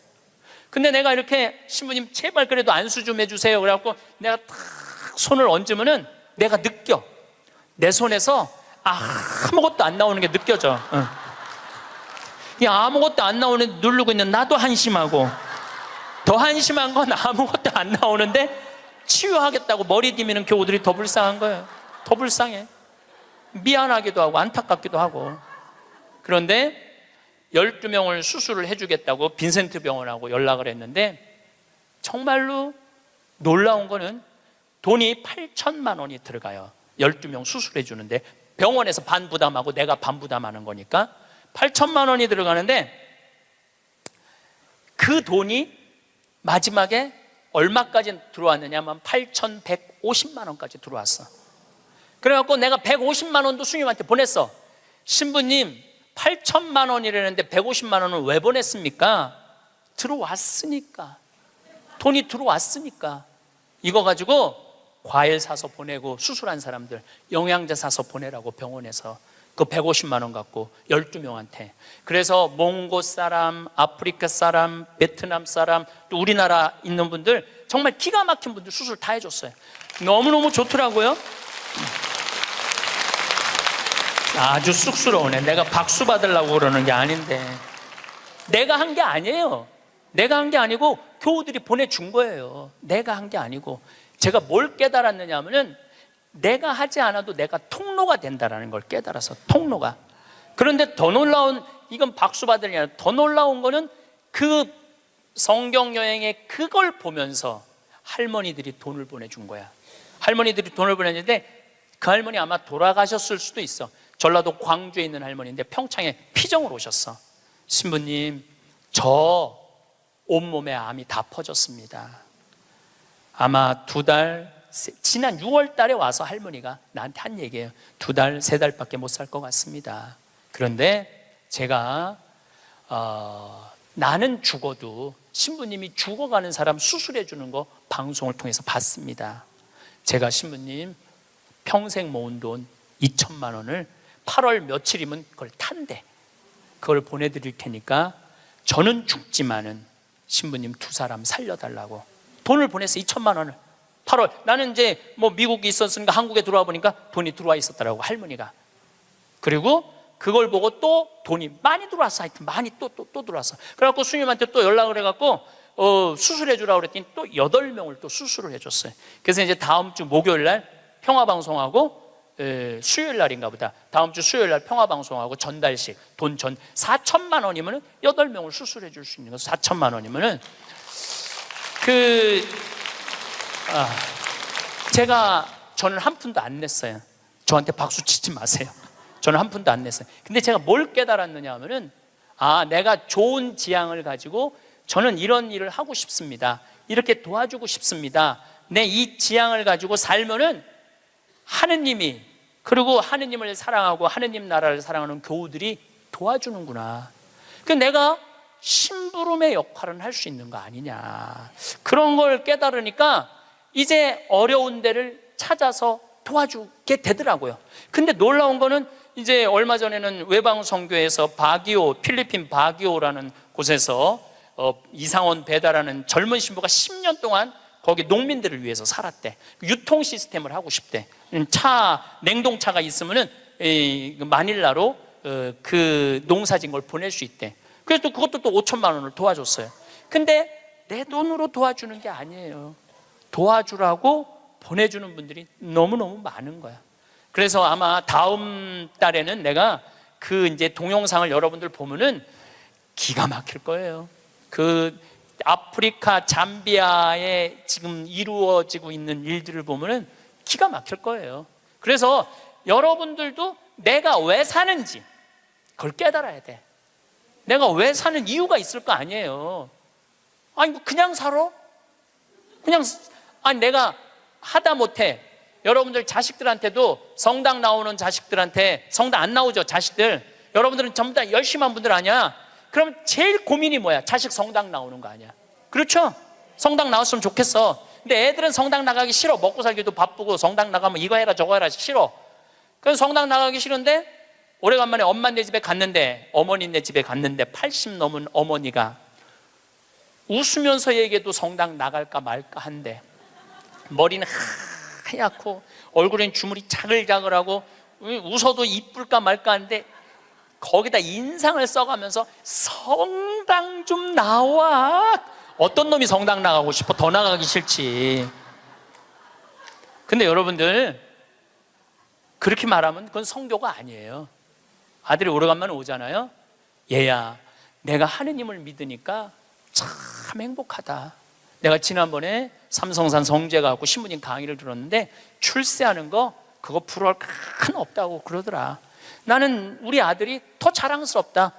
근데 내가 이렇게 신부님 제발 그래도 안수 좀 해주세요 그래갖고 내가 탁 손을 얹으면은 내가 느껴. 내 손에서 아무것도 안 나오는 게 느껴져. 이 아무것도 안 나오는 누르고 있는 나도 한심하고, 더 한심한 건 아무것도 안 나오는데 치유하겠다고 머리 디미는 교우들이 더 불쌍한 거예요. 더 불쌍해. 미안하기도 하고 안타깝기도 하고. 그런데 12명을 수술을 해주겠다고 빈센트 병원하고 연락을 했는데, 정말로 놀라운 거는 돈이 8천만 원이 들어가요. 12명 수술해 주는데 병원에서 반 부담하고 내가 반 부담하는 거니까 8천만 원이 들어가는데, 그 돈이 마지막에 얼마까지 들어왔느냐면 8,150만 원까지 들어왔어. 그래갖고 내가 150만 원도 스님한테 보냈어. 신부님 8천만 원이라는데 150만 원은 왜 보냈습니까? 들어왔으니까. 돈이 들어왔으니까. 이거 가지고 과일 사서 보내고, 수술한 사람들 영양제 사서 보내라고 병원에서 그 150만 원 갖고 12명한테. 그래서 몽고 사람, 아프리카 사람, 베트남 사람, 또 우리나라 있는 분들 정말 기가 막힌 분들 수술 다 해줬어요. 너무너무 좋더라고요. 아주 쑥스러우네. 내가 박수 받으려고 그러는 게 아닌데. 내가 한 게 아니에요. 내가 한 게 아니고 교우들이 보내준 거예요. 내가 한 게 아니고. 제가 뭘 깨달았느냐 하면은 내가 하지 않아도 내가 통로가 된다는 걸 깨달아서. 통로가. 그런데 더 놀라운, 이건 박수 받을 게 아니라 더 놀라운 거는 그 성경 여행에 그걸 보면서 할머니들이 돈을 보내준 거야. 할머니들이 돈을 보냈는데 그 할머니 아마 돌아가셨을 수도 있어. 전라도 광주에 있는 할머니인데 평창에 피정을 오셨어. 신부님, 저 온몸에 암이 다 퍼졌습니다. 아마 2달 지난 6월 달에 와서 할머니가 나한테 한 얘기예요. 2달, 3달밖에 못 살 것 같습니다. 그런데 제가 나는 죽어도 신부님이 죽어가는 사람 수술해 주는 거 방송을 통해서 봤습니다. 제가 신부님 평생 모은 돈 2천만 원을 8월 며칠이면 그걸 탄대. 그걸 보내드릴 테니까 저는 죽지만은 신부님 2사람 살려달라고 돈을 보냈어. 2천만 원을 8월. 나는 이제 뭐 미국에 있었으니까 한국에 들어와 보니까 돈이 들어와 있었더라고, 할머니가. 그리고 그걸 보고 또 돈이 많이 들어왔어. 하여튼 많이 또 들어왔어. 그래갖고 수님한테 또 연락을 해갖고 수술해 주라고 그랬더니 또 8명을 또 수술을 해줬어요. 그래서 이제 다음 주 목요일 날 평화방송하고 수요일 날인가 보다. 다음 주 수요일 날 평화방송하고 전달식 돈 4천만 원이면 8명을 수술해 줄 수 있는 거. 4천만 원이면은 저는 한 푼도 안 냈어요. 저한테 박수 치지 마세요. 저는 한 푼도 안 냈어요. 근데 제가 뭘 깨달았느냐 하면은 내가 좋은 지향을 가지고 저는 이런 일을 하고 싶습니다. 이렇게 도와주고 싶습니다. 내 이 지향을 가지고 살면은 하느님이, 그리고 하느님을 사랑하고 하느님 나라를 사랑하는 교우들이 도와주는구나. 내가 심부름의 역할은 할 수 있는 거 아니냐. 그런 걸 깨달으니까 이제 어려운 데를 찾아서 도와주게 되더라고요. 근데 놀라운 거는 이제 얼마 전에는 외방선교에서 필리핀 바기오라는 곳에서 이상원 배다라는 젊은 신부가 10년 동안 거기 농민들을 위해서 살았대. 유통 시스템을 하고 싶대. 냉동차가 있으면은 마닐라로 그 농사진 걸 보낼 수 있대. 그래서 그것도 또 5천만 원을 도와줬어요. 근데 내 돈으로 도와주는 게 아니에요. 도와주라고 보내주는 분들이 너무너무 많은 거야. 그래서 아마 다음 달에는 내가 이제 동영상을 여러분들 보면은 기가 막힐 거예요. 아프리카 잠비아에 지금 이루어지고 있는 일들을 보면은 기가 막힐 거예요. 그래서 여러분들도 내가 왜 사는지 그걸 깨달아야 돼. 내가 왜 사는 이유가 있을 거 아니에요. 그냥 살아? 내가 하다 못해. 여러분들 자식들한테도 성당 나오는 자식들한테, 성당 안 나오죠, 자식들. 여러분들은 전부 다 열심히 한 분들 아니야. 그럼 제일 고민이 뭐야? 자식 성당 나오는 거 아니야. 그렇죠? 성당 나왔으면 좋겠어. 근데 애들은 성당 나가기 싫어. 먹고 살기도 바쁘고 성당 나가면 이거 해라 저거 해라 싫어. 그래서 성당 나가기 싫은데 오래간만에 엄마네 집에 갔는데, 어머니네 집에 갔는데 80 넘은 어머니가 웃으면서 얘기해도 성당 나갈까 말까 한데, 머리는 하얗고 얼굴엔 주물이 자글자글하고 웃어도 이쁠까 말까 한데 거기다 인상을 써가면서 성당 좀 나와. 어떤 놈이 성당 나가고 싶어? 더 나가기 싫지. 근데 여러분들 그렇게 말하면 그건 성교가 아니에요. 아들이 오래간만에 오잖아요. 얘야, 내가 하느님을 믿으니까 참 행복하다. 내가 지난번에 삼성산 성제 가고 신부님 강의를 들었는데 출세하는 거 그거 부러울 큰 없다고 그러더라. 나는 우리 아들이 더 자랑스럽다.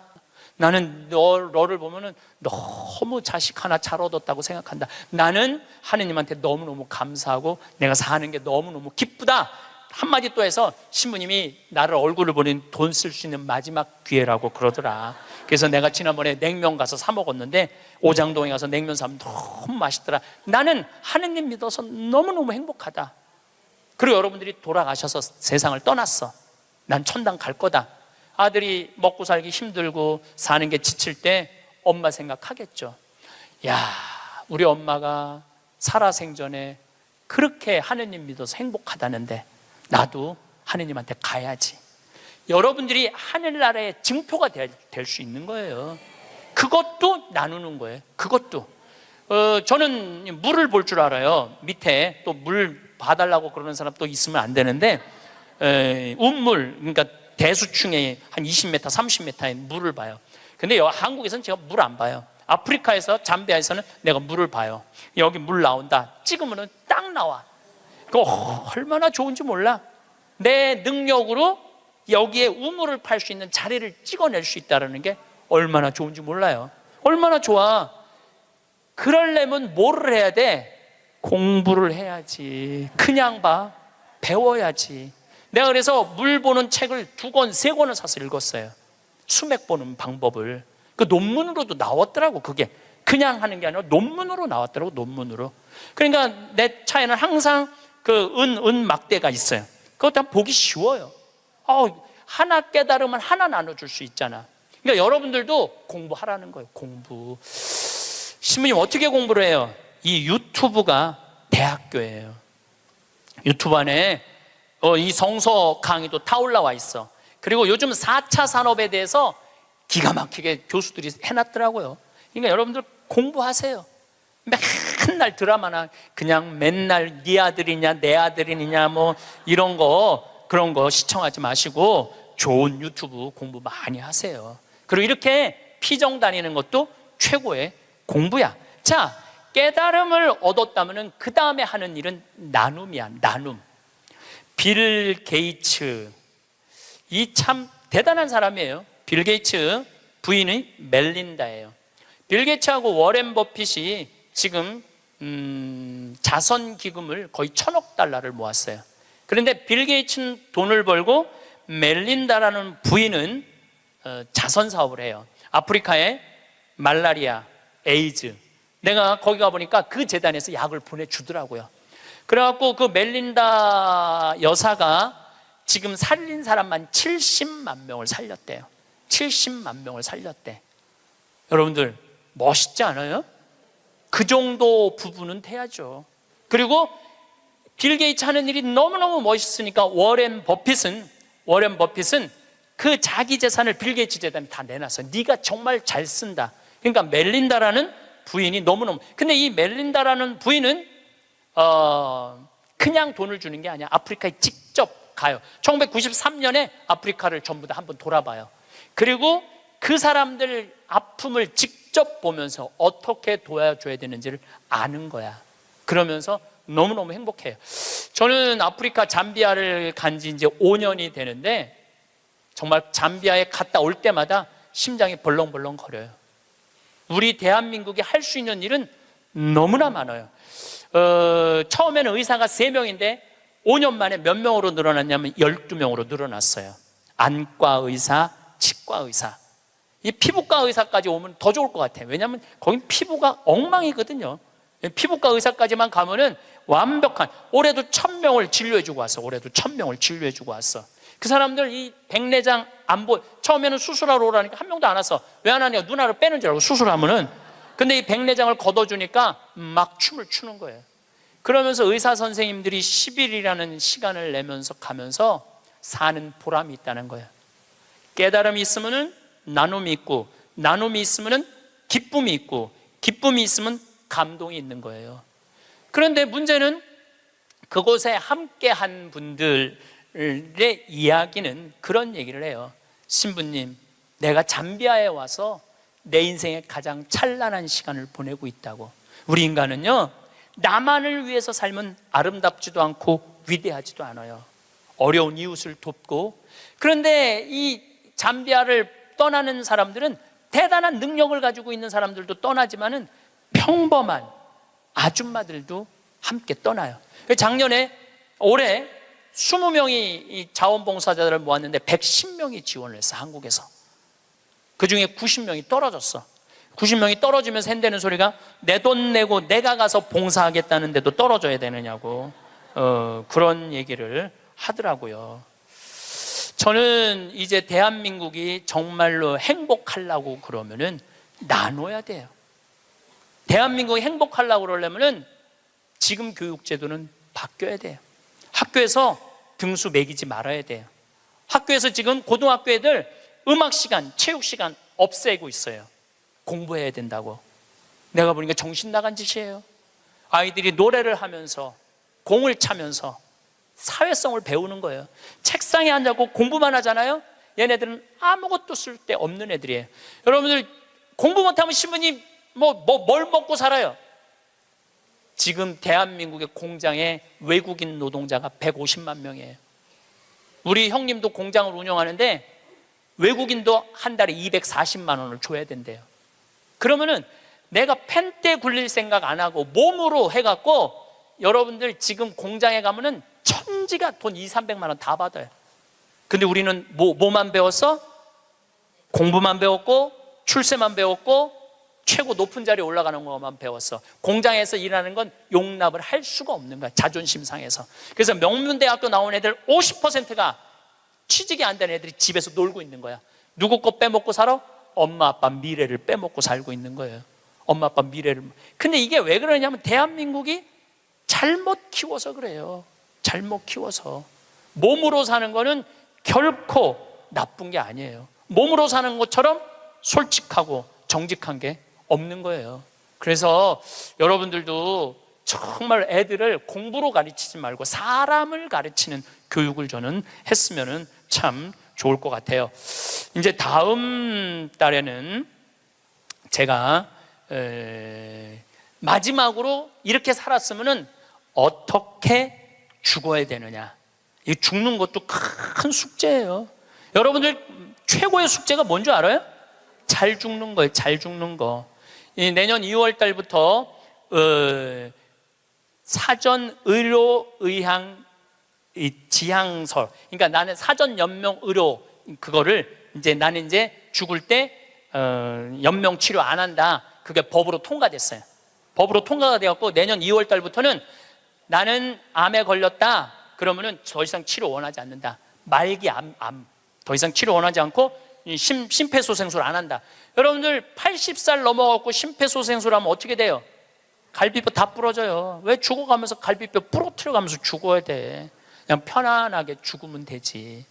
나는 너를 보면은 너무 자식 하나 잘 얻었다고 생각한다. 나는 하느님한테 너무너무 감사하고 내가 사는 게 너무너무 기쁘다. 한마디 또 해서 신부님이 나를 얼굴을 보는 돈 쓸 수 있는 마지막 기회라고 그러더라. 그래서 내가 지난번에 냉면 가서 사 먹었는데 오장동에 가서 냉면 사면 너무 맛있더라. 나는 하느님 믿어서 너무너무 행복하다. 그리고 여러분들이 돌아가셔서 세상을 떠났어. 난 천당 갈 거다. 아들이 먹고 살기 힘들고 사는 게 지칠 때 엄마 생각하겠죠. 야, 우리 엄마가 살아생전에 그렇게 하느님 믿어서 행복하다는데 나도 하느님한테 가야지. 여러분들이 하늘나라의 증표가 될 수 있는 거예요. 그것도 나누는 거예요. 그것도 저는 물을 볼 줄 알아요. 밑에 또 물 봐달라고 그러는 사람 또 있으면 안 되는데 운물, 그러니까 대수층에 한 20m, 30m의 물을 봐요. 근데 한국에서는 제가 물 안 봐요. 아프리카에서, 잠비아에서는 내가 물을 봐요. 여기 물 나온다 찍으면 딱 나와. 그거 얼마나 좋은지 몰라. 내 능력으로 여기에 우물을 팔 수 있는 자리를 찍어낼 수 있다는 게 얼마나 좋은지 몰라요. 얼마나 좋아. 그러려면 뭐를 해야 돼? 공부를 해야지. 그냥 봐. 배워야지. 내가 그래서 물 보는 책을 2권, 3권을 사서 읽었어요. 수맥 보는 방법을. 그 논문으로도 나왔더라고. 그게 그냥 하는 게 아니라 논문으로 나왔더라고. 논문으로. 그러니까 내 차에는 항상 그 은 막대가 있어요. 그것 다 보기 쉬워요. 하나 깨달으면 하나 나눠줄 수 있잖아. 그러니까 여러분들도 공부하라는 거예요. 공부. 신부님 어떻게 공부를 해요? 이 유튜브가 대학교예요. 유튜브 안에 이 성서 강의도 다 올라와 있어. 그리고 요즘 4차 산업에 대해서 기가 막히게 교수들이 해놨더라고요. 그러니까 여러분들 공부하세요. 맨날 드라마나 그냥 맨날 네 아들이냐 내 아들이냐 뭐 이런 거 그런 거 시청하지 마시고 좋은 유튜브 공부 많이 하세요. 그리고 이렇게 피정 다니는 것도 최고의 공부야. 자, 깨달음을 얻었다면 그 다음에 하는 일은 나눔이야. 나눔. 빌 게이츠, 이 참 대단한 사람이에요. 빌 게이츠 부인이 멜린다예요. 빌 게이츠하고 워렌 버핏이 지금 자선 기금을 거의 1,000억 달러를 모았어요. 그런데 빌 게이츠는 돈을 벌고 멜린다라는 부인은 자선 사업을 해요. 아프리카에 말라리아, 에이즈, 내가 거기 가보니까 그 재단에서 약을 보내주더라고요. 그래갖고 그 멜린다 여사가 지금 살린 사람만 70만 명을 살렸대요. 70만 명을 살렸대. 여러분들 멋있지 않아요? 그 정도 부분은 돼야죠. 그리고 빌 게이츠 하는 일이 너무너무 멋있으니까 워렌 버핏은 그 자기 재산을 빌 게이츠 재단에 다 내놨어. 네가 정말 잘 쓴다. 그러니까 멜린다라는 부인이 너무너무, 근데 이 멜린다라는 부인은 그냥 돈을 주는 게 아니야. 아프리카에 직접 가요. 1993년에 아프리카를 전부 다 한번 돌아봐요. 그리고 그 사람들 아픔을 직접 보면서 어떻게 도와줘야 되는지를 아는 거야. 그러면서 너무너무 행복해요. 저는 아프리카 잠비아를 간 지 이제 5년이 되는데 정말 잠비아에 갔다 올 때마다 심장이 벌렁벌렁 거려요. 우리 대한민국이 할 수 있는 일은 너무나 많아요. 처음에는 의사가 3명인데 5년 만에 몇 명으로 늘어났냐면 12명으로 늘어났어요. 안과 의사, 치과 의사, 이 피부과 의사까지 오면 더 좋을 것 같아요. 왜냐하면 거긴 피부가 엉망이거든요. 피부과 의사까지만 가면은 완벽한, 올해도 1,000명을 진료해주고 왔어. 올해도 1,000명을 진료해주고 왔어. 그 사람들 이 백내장 안 보여. 처음에는 수술하러 오라니까 한 명도 안 왔어. 왜 안 하냐? 눈알을 빼는 줄 알고 수술하면은. 근데 이 백내장을 걷어주니까 막 춤을 추는 거예요. 그러면서 의사 선생님들이 10일이라는 시간을 내면서 가면서 사는 보람이 있다는 거예요. 깨달음이 있으면은 나눔이 있고, 나눔이 있으면은 기쁨이 있고, 기쁨이 있으면 감동이 있는 거예요. 그런데 문제는 그곳에 함께한 분들의 이야기는 그런 얘기를 해요. 신부님, 내가 잠비아에 와서 내 인생의 가장 찬란한 시간을 보내고 있다고. 우리 인간은요, 나만을 위해서 살면 아름답지도 않고 위대하지도 않아요. 어려운 이웃을 돕고. 그런데 이 잠비아를 떠나는 사람들은 대단한 능력을 가지고 있는 사람들도 떠나지만은 평범한 아줌마들도 함께 떠나요. 올해 20명이 이 자원봉사자들을 모았는데 110명이 지원을 했어. 한국에서. 그 중에 90명이 떨어졌어. 90명이 떨어지면서 한다는 소리가 내 돈 내고 내가 가서 봉사하겠다는데도 떨어져야 되느냐고 그런 얘기를 하더라고요. 저는 이제 대한민국이 정말로 행복하려고 그러면은 나눠야 돼요. 대한민국이 행복하려고 그러려면은 지금 교육제도는 바뀌어야 돼요. 학교에서 등수 매기지 말아야 돼요. 학교에서 지금 고등학교 애들 음악 시간, 체육 시간 없애고 있어요. 공부해야 된다고. 내가 보니까 정신 나간 짓이에요. 아이들이 노래를 하면서 공을 차면서 사회성을 배우는 거예요. 책상에 앉아고 공부만 하잖아요. 얘네들은 아무것도 쓸데 없는 애들이에요. 여러분들 공부 못하면 신부님 뭘 먹고 살아요? 지금 대한민국의 공장에 외국인 노동자가 150만 명이에요. 우리 형님도 공장을 운영하는데 외국인도 한 달에 240만 원을 줘야 된대요. 그러면은 내가 펜대 굴릴 생각 안 하고 몸으로 해갖고 여러분들 지금 공장에 가면은 천지가 돈 2, 300만 원 다 받아요. 근데 우리는 뭐만 배웠어? 공부만 배웠고 출세만 배웠고 최고 높은 자리에 올라가는 것만 배웠어. 공장에서 일하는 건 용납을 할 수가 없는 거야, 자존심 상해서. 그래서 명문대학교 나온 애들 50%가 취직이 안 된 애들이 집에서 놀고 있는 거야. 누구 거 빼먹고 살아? 엄마 아빠 미래를 빼먹고 살고 있는 거예요. 엄마 아빠 미래를. 근데 이게 왜 그러냐면 대한민국이 잘못 키워서 그래요. 잘못 키워서. 몸으로 사는 거는 결코 나쁜 게 아니에요. 몸으로 사는 것처럼 솔직하고 정직한 게 없는 거예요. 그래서 여러분들도 정말 애들을 공부로 가르치지 말고 사람을 가르치는 교육을 저는 했으면 참 좋을 것 같아요. 이제 다음 달에는 제가 마지막으로 이렇게 살았으면 어떻게 죽어야 되느냐. 이 죽는 것도 큰 숙제예요. 여러분들 최고의 숙제가 뭔지 알아요? 잘 죽는 거예요. 잘 죽는 거. 내년 2월 달부터 사전 의료 의학 지향서, 그러니까 나는 사전 연명 의료 그거를 이제 나는 이제 죽을 때 연명 치료 안 한다. 그게 법으로 통과됐어요. 법으로 통과가 되었고 내년 2월 달부터는 나는 암에 걸렸다. 그러면은 더 이상 치료 원하지 않는다. 말기 암 더 이상 치료 원하지 않고 심폐소생술 안 한다. 여러분들 80살 넘어갖고 심폐소생술 하면 어떻게 돼요? 갈비뼈 다 부러져요. 왜 죽어가면서 갈비뼈 부러뜨려가면서 죽어야 돼? 그냥 편안하게 죽으면 되지.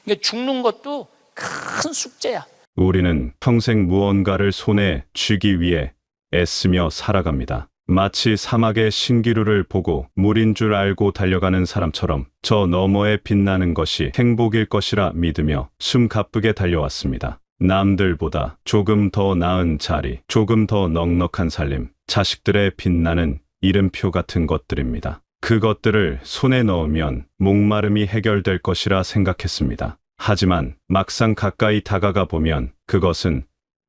그러니까 죽는 것도 큰 숙제야. 우리는 평생 무언가를 손에 쥐기 위해 애쓰며 살아갑니다. 마치 사막의 신기루를 보고 물인 줄 알고 달려가는 사람처럼 저 너머에 빛나는 것이 행복일 것이라 믿으며 숨 가쁘게 달려왔습니다. 남들보다 조금 더 나은 자리, 조금 더 넉넉한 살림, 자식들의 빛나는 이름표 같은 것들입니다. 그것들을 손에 넣으면 목마름이 해결될 것이라 생각했습니다. 하지만 막상 가까이 다가가 보면 그것은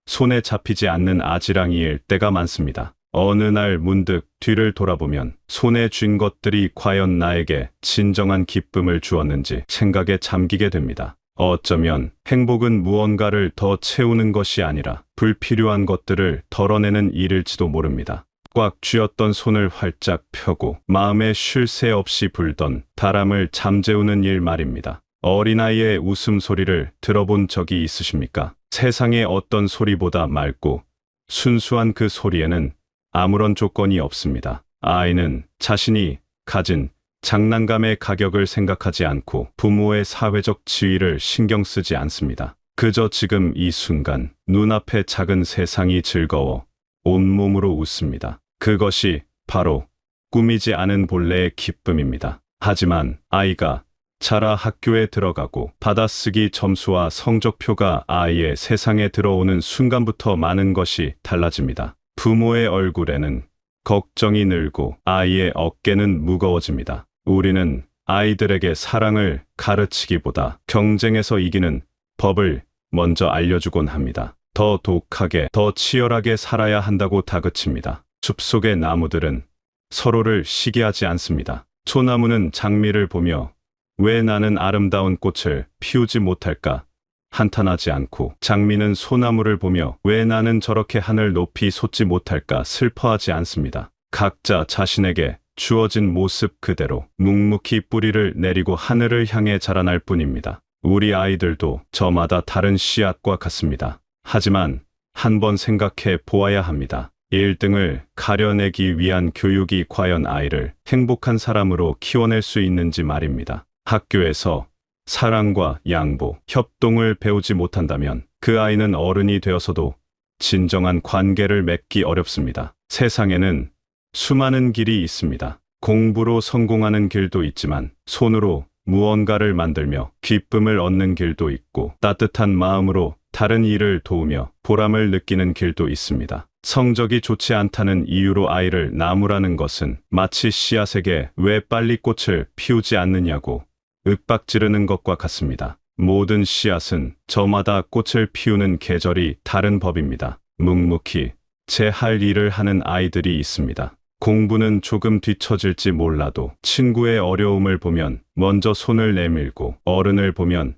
손에 잡히지 않는 아지랑이일 때가 많습니다. 어느 날 문득 뒤를 돌아보면 손에 쥔 것들이 과연 나에게 진정한 기쁨을 주었는지 생각에 잠기게 됩니다. 어쩌면 행복은 무언가를 더 채우는 것이 아니라 불필요한 것들을 덜어내는 일일지도 모릅니다. 꽉 쥐었던 손을 활짝 펴고 마음에 쉴 새 없이 불던 바람을 잠재우는 일 말입니다. 어린아이의 웃음소리를 들어본 적이 있으십니까? 세상의 어떤 소리보다 맑고 순수한 그 소리에는 아무런 조건이 없습니다. 아이는 자신이 가진 장난감의 가격을 생각하지 않고 부모의 사회적 지위를 신경 쓰지 않습니다. 그저 지금 이 순간 눈앞의 작은 세상이 즐거워 온몸으로 웃습니다. 그것이 바로 꾸미지 않은 본래의 기쁨입니다. 하지만 아이가 자라 학교에 들어가고 받아쓰기 점수와 성적표가 아이의 세상에 들어오는 순간부터 많은 것이 달라집니다. 부모의 얼굴에는 걱정이 늘고 아이의 어깨는 무거워집니다. 우리는 아이들에게 사랑을 가르치기보다 경쟁에서 이기는 법을 먼저 알려주곤 합니다. 더 독하게, 더 치열하게 살아야 한다고 다그칩니다. 숲속의 나무들은 서로를 시기하지 않습니다. 소나무는 장미를 보며 왜 나는 아름다운 꽃을 피우지 못할까 한탄하지 않고, 장미는 소나무를 보며 왜 나는 저렇게 하늘 높이 솟지 못할까 슬퍼하지 않습니다. 각자 자신에게 주어진 모습 그대로 묵묵히 뿌리를 내리고 하늘을 향해 자라날 뿐입니다. 우리 아이들도 저마다 다른 씨앗과 같습니다. 하지만 한번 생각해 보아야 합니다. 1등을 가려내기 위한 교육이 과연 아이를 행복한 사람으로 키워낼 수 있는지 말입니다. 학교에서 사랑과 양보, 협동을 배우지 못한다면 그 아이는 어른이 되어서도 진정한 관계를 맺기 어렵습니다. 세상에는 수많은 길이 있습니다. 공부로 성공하는 길도 있지만 손으로 무언가를 만들며 기쁨을 얻는 길도 있고 따뜻한 마음으로 다른 이를 도우며 보람을 느끼는 길도 있습니다. 성적이 좋지 않다는 이유로 아이를 나무라는 것은 마치 씨앗에게 왜 빨리 꽃을 피우지 않느냐고 윽박지르는 것과 같습니다. 모든 씨앗은 저마다 꽃을 피우는 계절이 다른 법입니다. 묵묵히 제 할 일을 하는 아이들이 있습니다. 공부는 조금 뒤처질지 몰라도 친구의 어려움을 보면 먼저 손을 내밀고 어른을 보면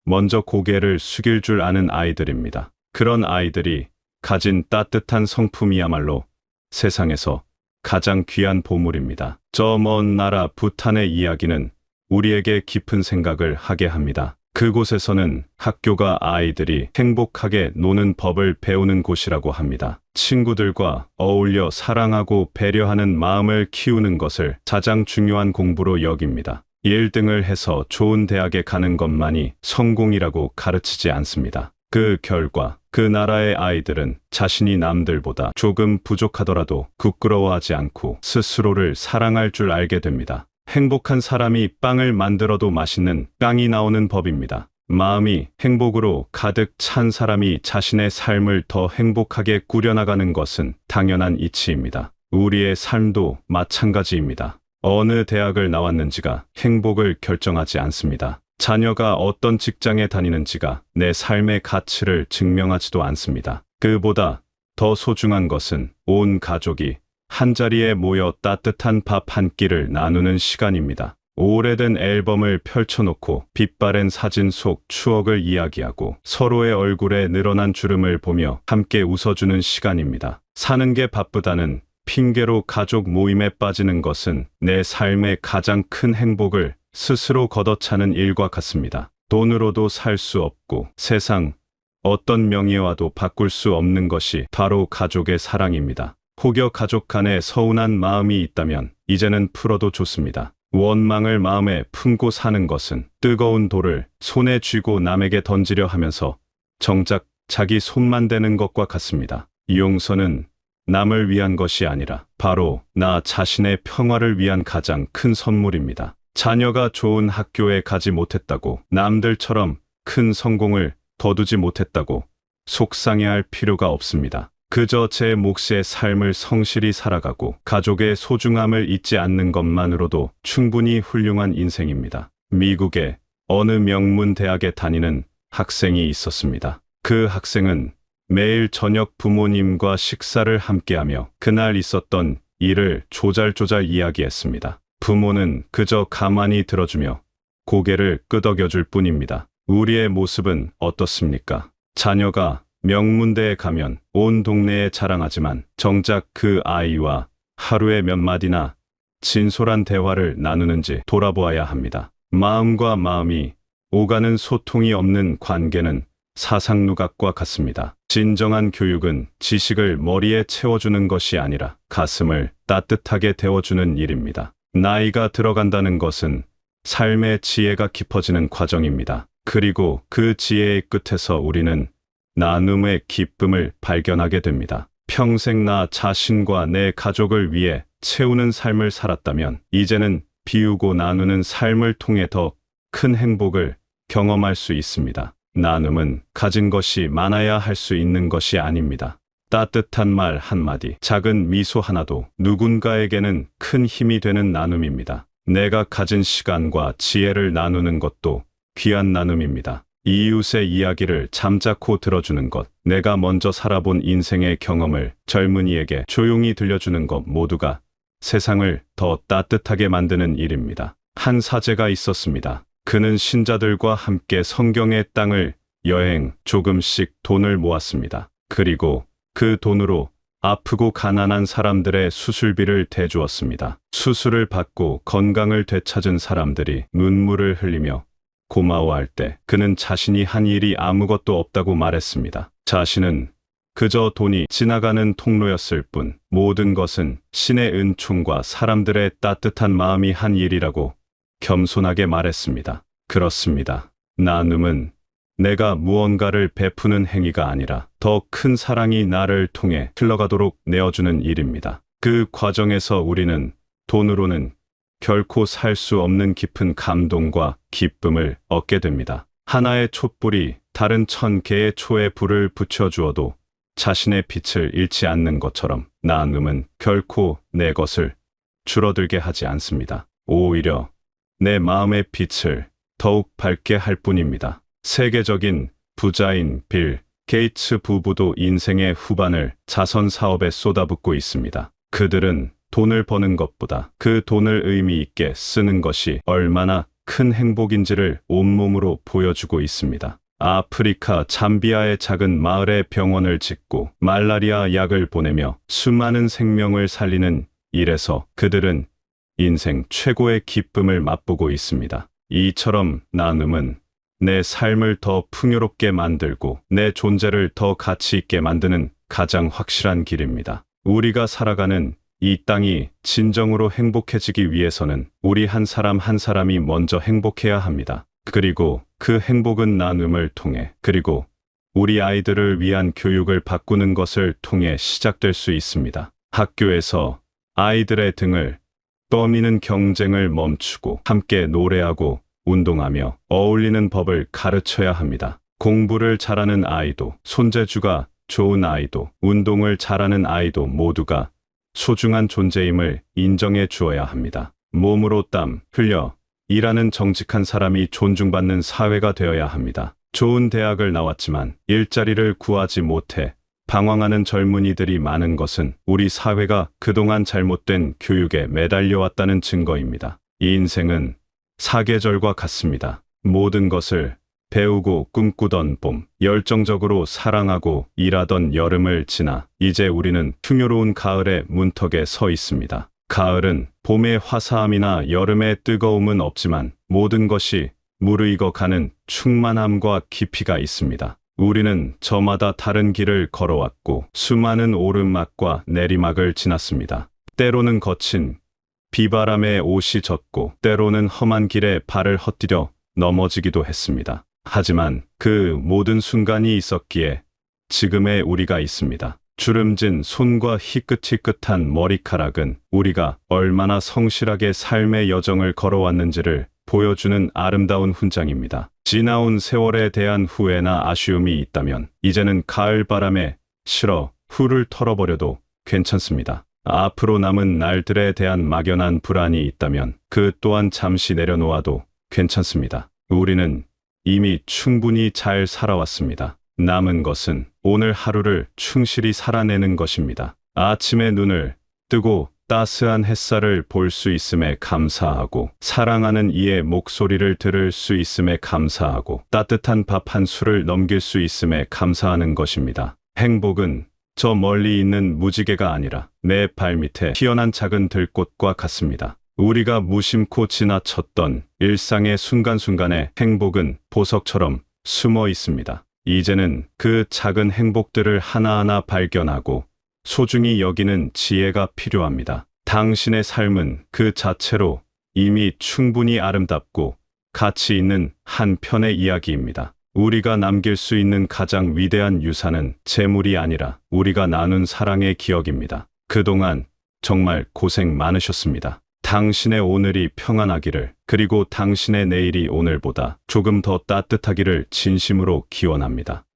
먼저 고개를 숙일 줄 아는 아이들입니다. 그런 아이들이 가진 따뜻한 성품이야말로 세상에서 가장 귀한 보물입니다. 저 먼 나라 부탄의 이야기는 우리에게 깊은 생각을 하게 합니다. 그곳에서는 학교가 아이들이 행복하게 노는 법을 배우는 곳이라고 합니다. 친구들과 어울려 사랑하고 배려하는 마음을 키우는 것을 가장 중요한 공부로 여깁니다. 1등을 해서 좋은 대학에 가는 것만이 성공이라고 가르치지 않습니다. 그 결과 그 나라의 아이들은 자신이 남들보다 조금 부족하더라도 부끄러워하지 않고 스스로를 사랑할 줄 알게 됩니다. 행복한 사람이 빵을 만들어도 맛있는 빵이 나오는 법입니다. 마음이 행복으로 가득 찬 사람이 자신의 삶을 더 행복하게 꾸려나가는 것은 당연한 이치입니다. 우리의 삶도 마찬가지입니다. 어느 대학을 나왔는지가 행복을 결정하지 않습니다. 자녀가 어떤 직장에 다니는지가 내 삶의 가치를 증명하지도 않습니다. 그보다 더 소중한 것은 온 가족이 한자리에 모여 따뜻한 밥 한 끼를 나누는 시간입니다. 오래된 앨범을 펼쳐놓고 빛바랜 사진 속 추억을 이야기하고 서로의 얼굴에 늘어난 주름을 보며 함께 웃어주는 시간입니다. 사는 게 바쁘다는 핑계로 가족 모임에 빠지는 것은 내 삶의 가장 큰 행복을 스스로 걷어차는 일과 같습니다. 돈으로도 살 수 없고 세상 어떤 명예와도 바꿀 수 없는 것이 바로 가족의 사랑입니다. 혹여 가족 간에 서운한 마음이 있다면 이제는 풀어도 좋습니다. 원망을 마음에 품고 사는 것은 뜨거운 돌을 손에 쥐고 남에게 던지려 하면서 정작 자기 손만 대는 것과 같습니다. 용서는 남을 위한 것이 아니라 바로 나 자신의 평화를 위한 가장 큰 선물입니다. 자녀가 좋은 학교에 가지 못했다고, 남들처럼 큰 성공을 거두지 못했다고 속상해할 필요가 없습니다. 그저 제 몫의 삶을 성실히 살아가고 가족의 소중함을 잊지 않는 것만으로도 충분히 훌륭한 인생입니다. 미국의 어느 명문 대학에 다니는 학생이 있었습니다. 그 학생은 매일 저녁 부모님과 식사를 함께하며 그날 있었던 일을 조잘조잘 이야기했습니다. 부모는 그저 가만히 들어주며 고개를 끄덕여줄 뿐입니다. 우리의 모습은 어떻습니까? 자녀가 명문대에 가면 온 동네에 자랑하지만 정작 그 아이와 하루에 몇 마디나 진솔한 대화를 나누는지 돌아보아야 합니다. 마음과 마음이 오가는 소통이 없는 관계는 사상누각과 같습니다. 진정한 교육은 지식을 머리에 채워주는 것이 아니라 가슴을 따뜻하게 데워주는 일입니다. 나이가 들어간다는 것은 삶의 지혜가 깊어지는 과정입니다. 그리고 그 지혜의 끝에서 우리는 나눔의 기쁨을 발견하게 됩니다. 평생 나 자신과 내 가족을 위해 채우는 삶을 살았다면 이제는 비우고 나누는 삶을 통해 더 큰 행복을 경험할 수 있습니다. 나눔은 가진 것이 많아야 할 수 있는 것이 아닙니다. 따뜻한 말 한마디, 작은 미소 하나도 누군가에게는 큰 힘이 되는 나눔입니다. 내가 가진 시간과 지혜를 나누는 것도 귀한 나눔입니다. 이웃의 이야기를 잠자코 들어주는 것, 내가 먼저 살아본 인생의 경험을 젊은이에게 조용히 들려주는 것 모두가 세상을 더 따뜻하게 만드는 일입니다. 한 사제가 있었습니다. 그는 신자들과 함께 성경의 땅을 여행, 조금씩 돈을 모았습니다. 그리고 그 돈으로 아프고 가난한 사람들의 수술비를 대주었습니다. 수술을 받고 건강을 되찾은 사람들이 눈물을 흘리며 고마워할 때 그는 자신이 한 일이 아무것도 없다고 말했습니다. 자신은 그저 돈이 지나가는 통로였을 뿐 모든 것은 신의 은총과 사람들의 따뜻한 마음이 한 일이라고 겸손하게 말했습니다. 그렇습니다. 나눔은 내가 무언가를 베푸는 행위가 아니라 더 큰 사랑이 나를 통해 흘러가도록 내어주는 일입니다. 그 과정에서 우리는 돈으로는 결코 살 수 없는 깊은 감동과 기쁨을 얻게 됩니다. 하나의 촛불이 다른 1000개의 초에 불을 붙여주어도 자신의 빛을 잃지 않는 것처럼 나눔은 결코 내 것을 줄어들게 하지 않습니다. 오히려 내 마음의 빛을 더욱 밝게 할 뿐입니다. 세계적인 부자인 빌 게이츠 부부도 인생의 후반을 자선 사업에 쏟아붓고 있습니다. 그들은 돈을 버는 것보다 그 돈을 의미 있게 쓰는 것이 얼마나 큰 행복인지를 온몸으로 보여주고 있습니다. 아프리카 잠비아의 작은 마을에 병원을 짓고 말라리아 약을 보내며 수많은 생명을 살리는 일에서 그들은 인생 최고의 기쁨을 맛보고 있습니다. 이처럼 나눔은 내 삶을 더 풍요롭게 만들고 내 존재를 더 가치 있게 만드는 가장 확실한 길입니다. 우리가 살아가는 이 땅이 진정으로 행복해지기 위해서는 우리 한 사람 한 사람이 먼저 행복해야 합니다. 그리고 그 행복은 나눔을 통해, 그리고 우리 아이들을 위한 교육을 바꾸는 것을 통해 시작될 수 있습니다. 학교에서 아이들의 등을 떠미는 경쟁을 멈추고 함께 노래하고 운동하며 어울리는 법을 가르쳐야 합니다. 공부를 잘하는 아이도, 손재주가 좋은 아이도, 운동을 잘하는 아이도 모두가 소중한 존재임을 인정해 주어야 합니다. 몸으로 땀 흘려 일하는 정직한 사람이 존중받는 사회가 되어야 합니다. 좋은 대학을 나왔지만 일자리를 구하지 못해 방황하는 젊은이들이 많은 것은 우리 사회가 그동안 잘못된 교육에 매달려왔다는 증거입니다. 이 인생은 사계절과 같습니다. 모든 것을 배우고 꿈꾸던 봄, 열정적으로 사랑하고 일하던 여름을 지나 이제 우리는 풍요로운 가을의 문턱에 서 있습니다. 가을은 봄의 화사함이나 여름의 뜨거움은 없지만 모든 것이 무르익어 가는 충만함과 깊이가 있습니다. 우리는 저마다 다른 길을 걸어왔고 수많은 오르막과 내리막을 지났습니다. 때로는 거친 비바람에 옷이 젖고 때로는 험한 길에 발을 헛디뎌 넘어지기도 했습니다. 하지만 그 모든 순간이 있었기에 지금의 우리가 있습니다. 주름진 손과 희끗희끗한 머리카락은 우리가 얼마나 성실하게 삶의 여정을 걸어왔는지를 보여주는 아름다운 훈장입니다. 지나온 세월에 대한 후회나 아쉬움이 있다면 이제는 가을 바람에 실어 훌을 털어버려도 괜찮습니다. 앞으로 남은 날들에 대한 막연한 불안이 있다면 그 또한 잠시 내려놓아도 괜찮습니다. 우리는 이미 충분히 잘 살아왔습니다. 남은 것은 오늘 하루를 충실히 살아내는 것입니다. 아침에 눈을 뜨고 따스한 햇살을 볼 수 있음에 감사하고, 사랑하는 이의 목소리를 들을 수 있음에 감사하고, 따뜻한 밥 한 술을 넘길 수 있음에 감사하는 것입니다. 행복은 저 멀리 있는 무지개가 아니라 내 발밑에 피어난 작은 들꽃과 같습니다. 우리가 무심코 지나쳤던 일상의 순간순간에 행복은 보석처럼 숨어 있습니다. 이제는 그 작은 행복들을 하나하나 발견하고 소중히 여기는 지혜가 필요합니다. 당신의 삶은 그 자체로 이미 충분히 아름답고 가치 있는 한 편의 이야기입니다. 우리가 남길 수 있는 가장 위대한 유산은 재물이 아니라 우리가 나눈 사랑의 기억입니다. 그동안 정말 고생 많으셨습니다. 당신의 오늘이 평안하기를, 그리고 당신의 내일이 오늘보다 조금 더 따뜻하기를 진심으로 기원합니다.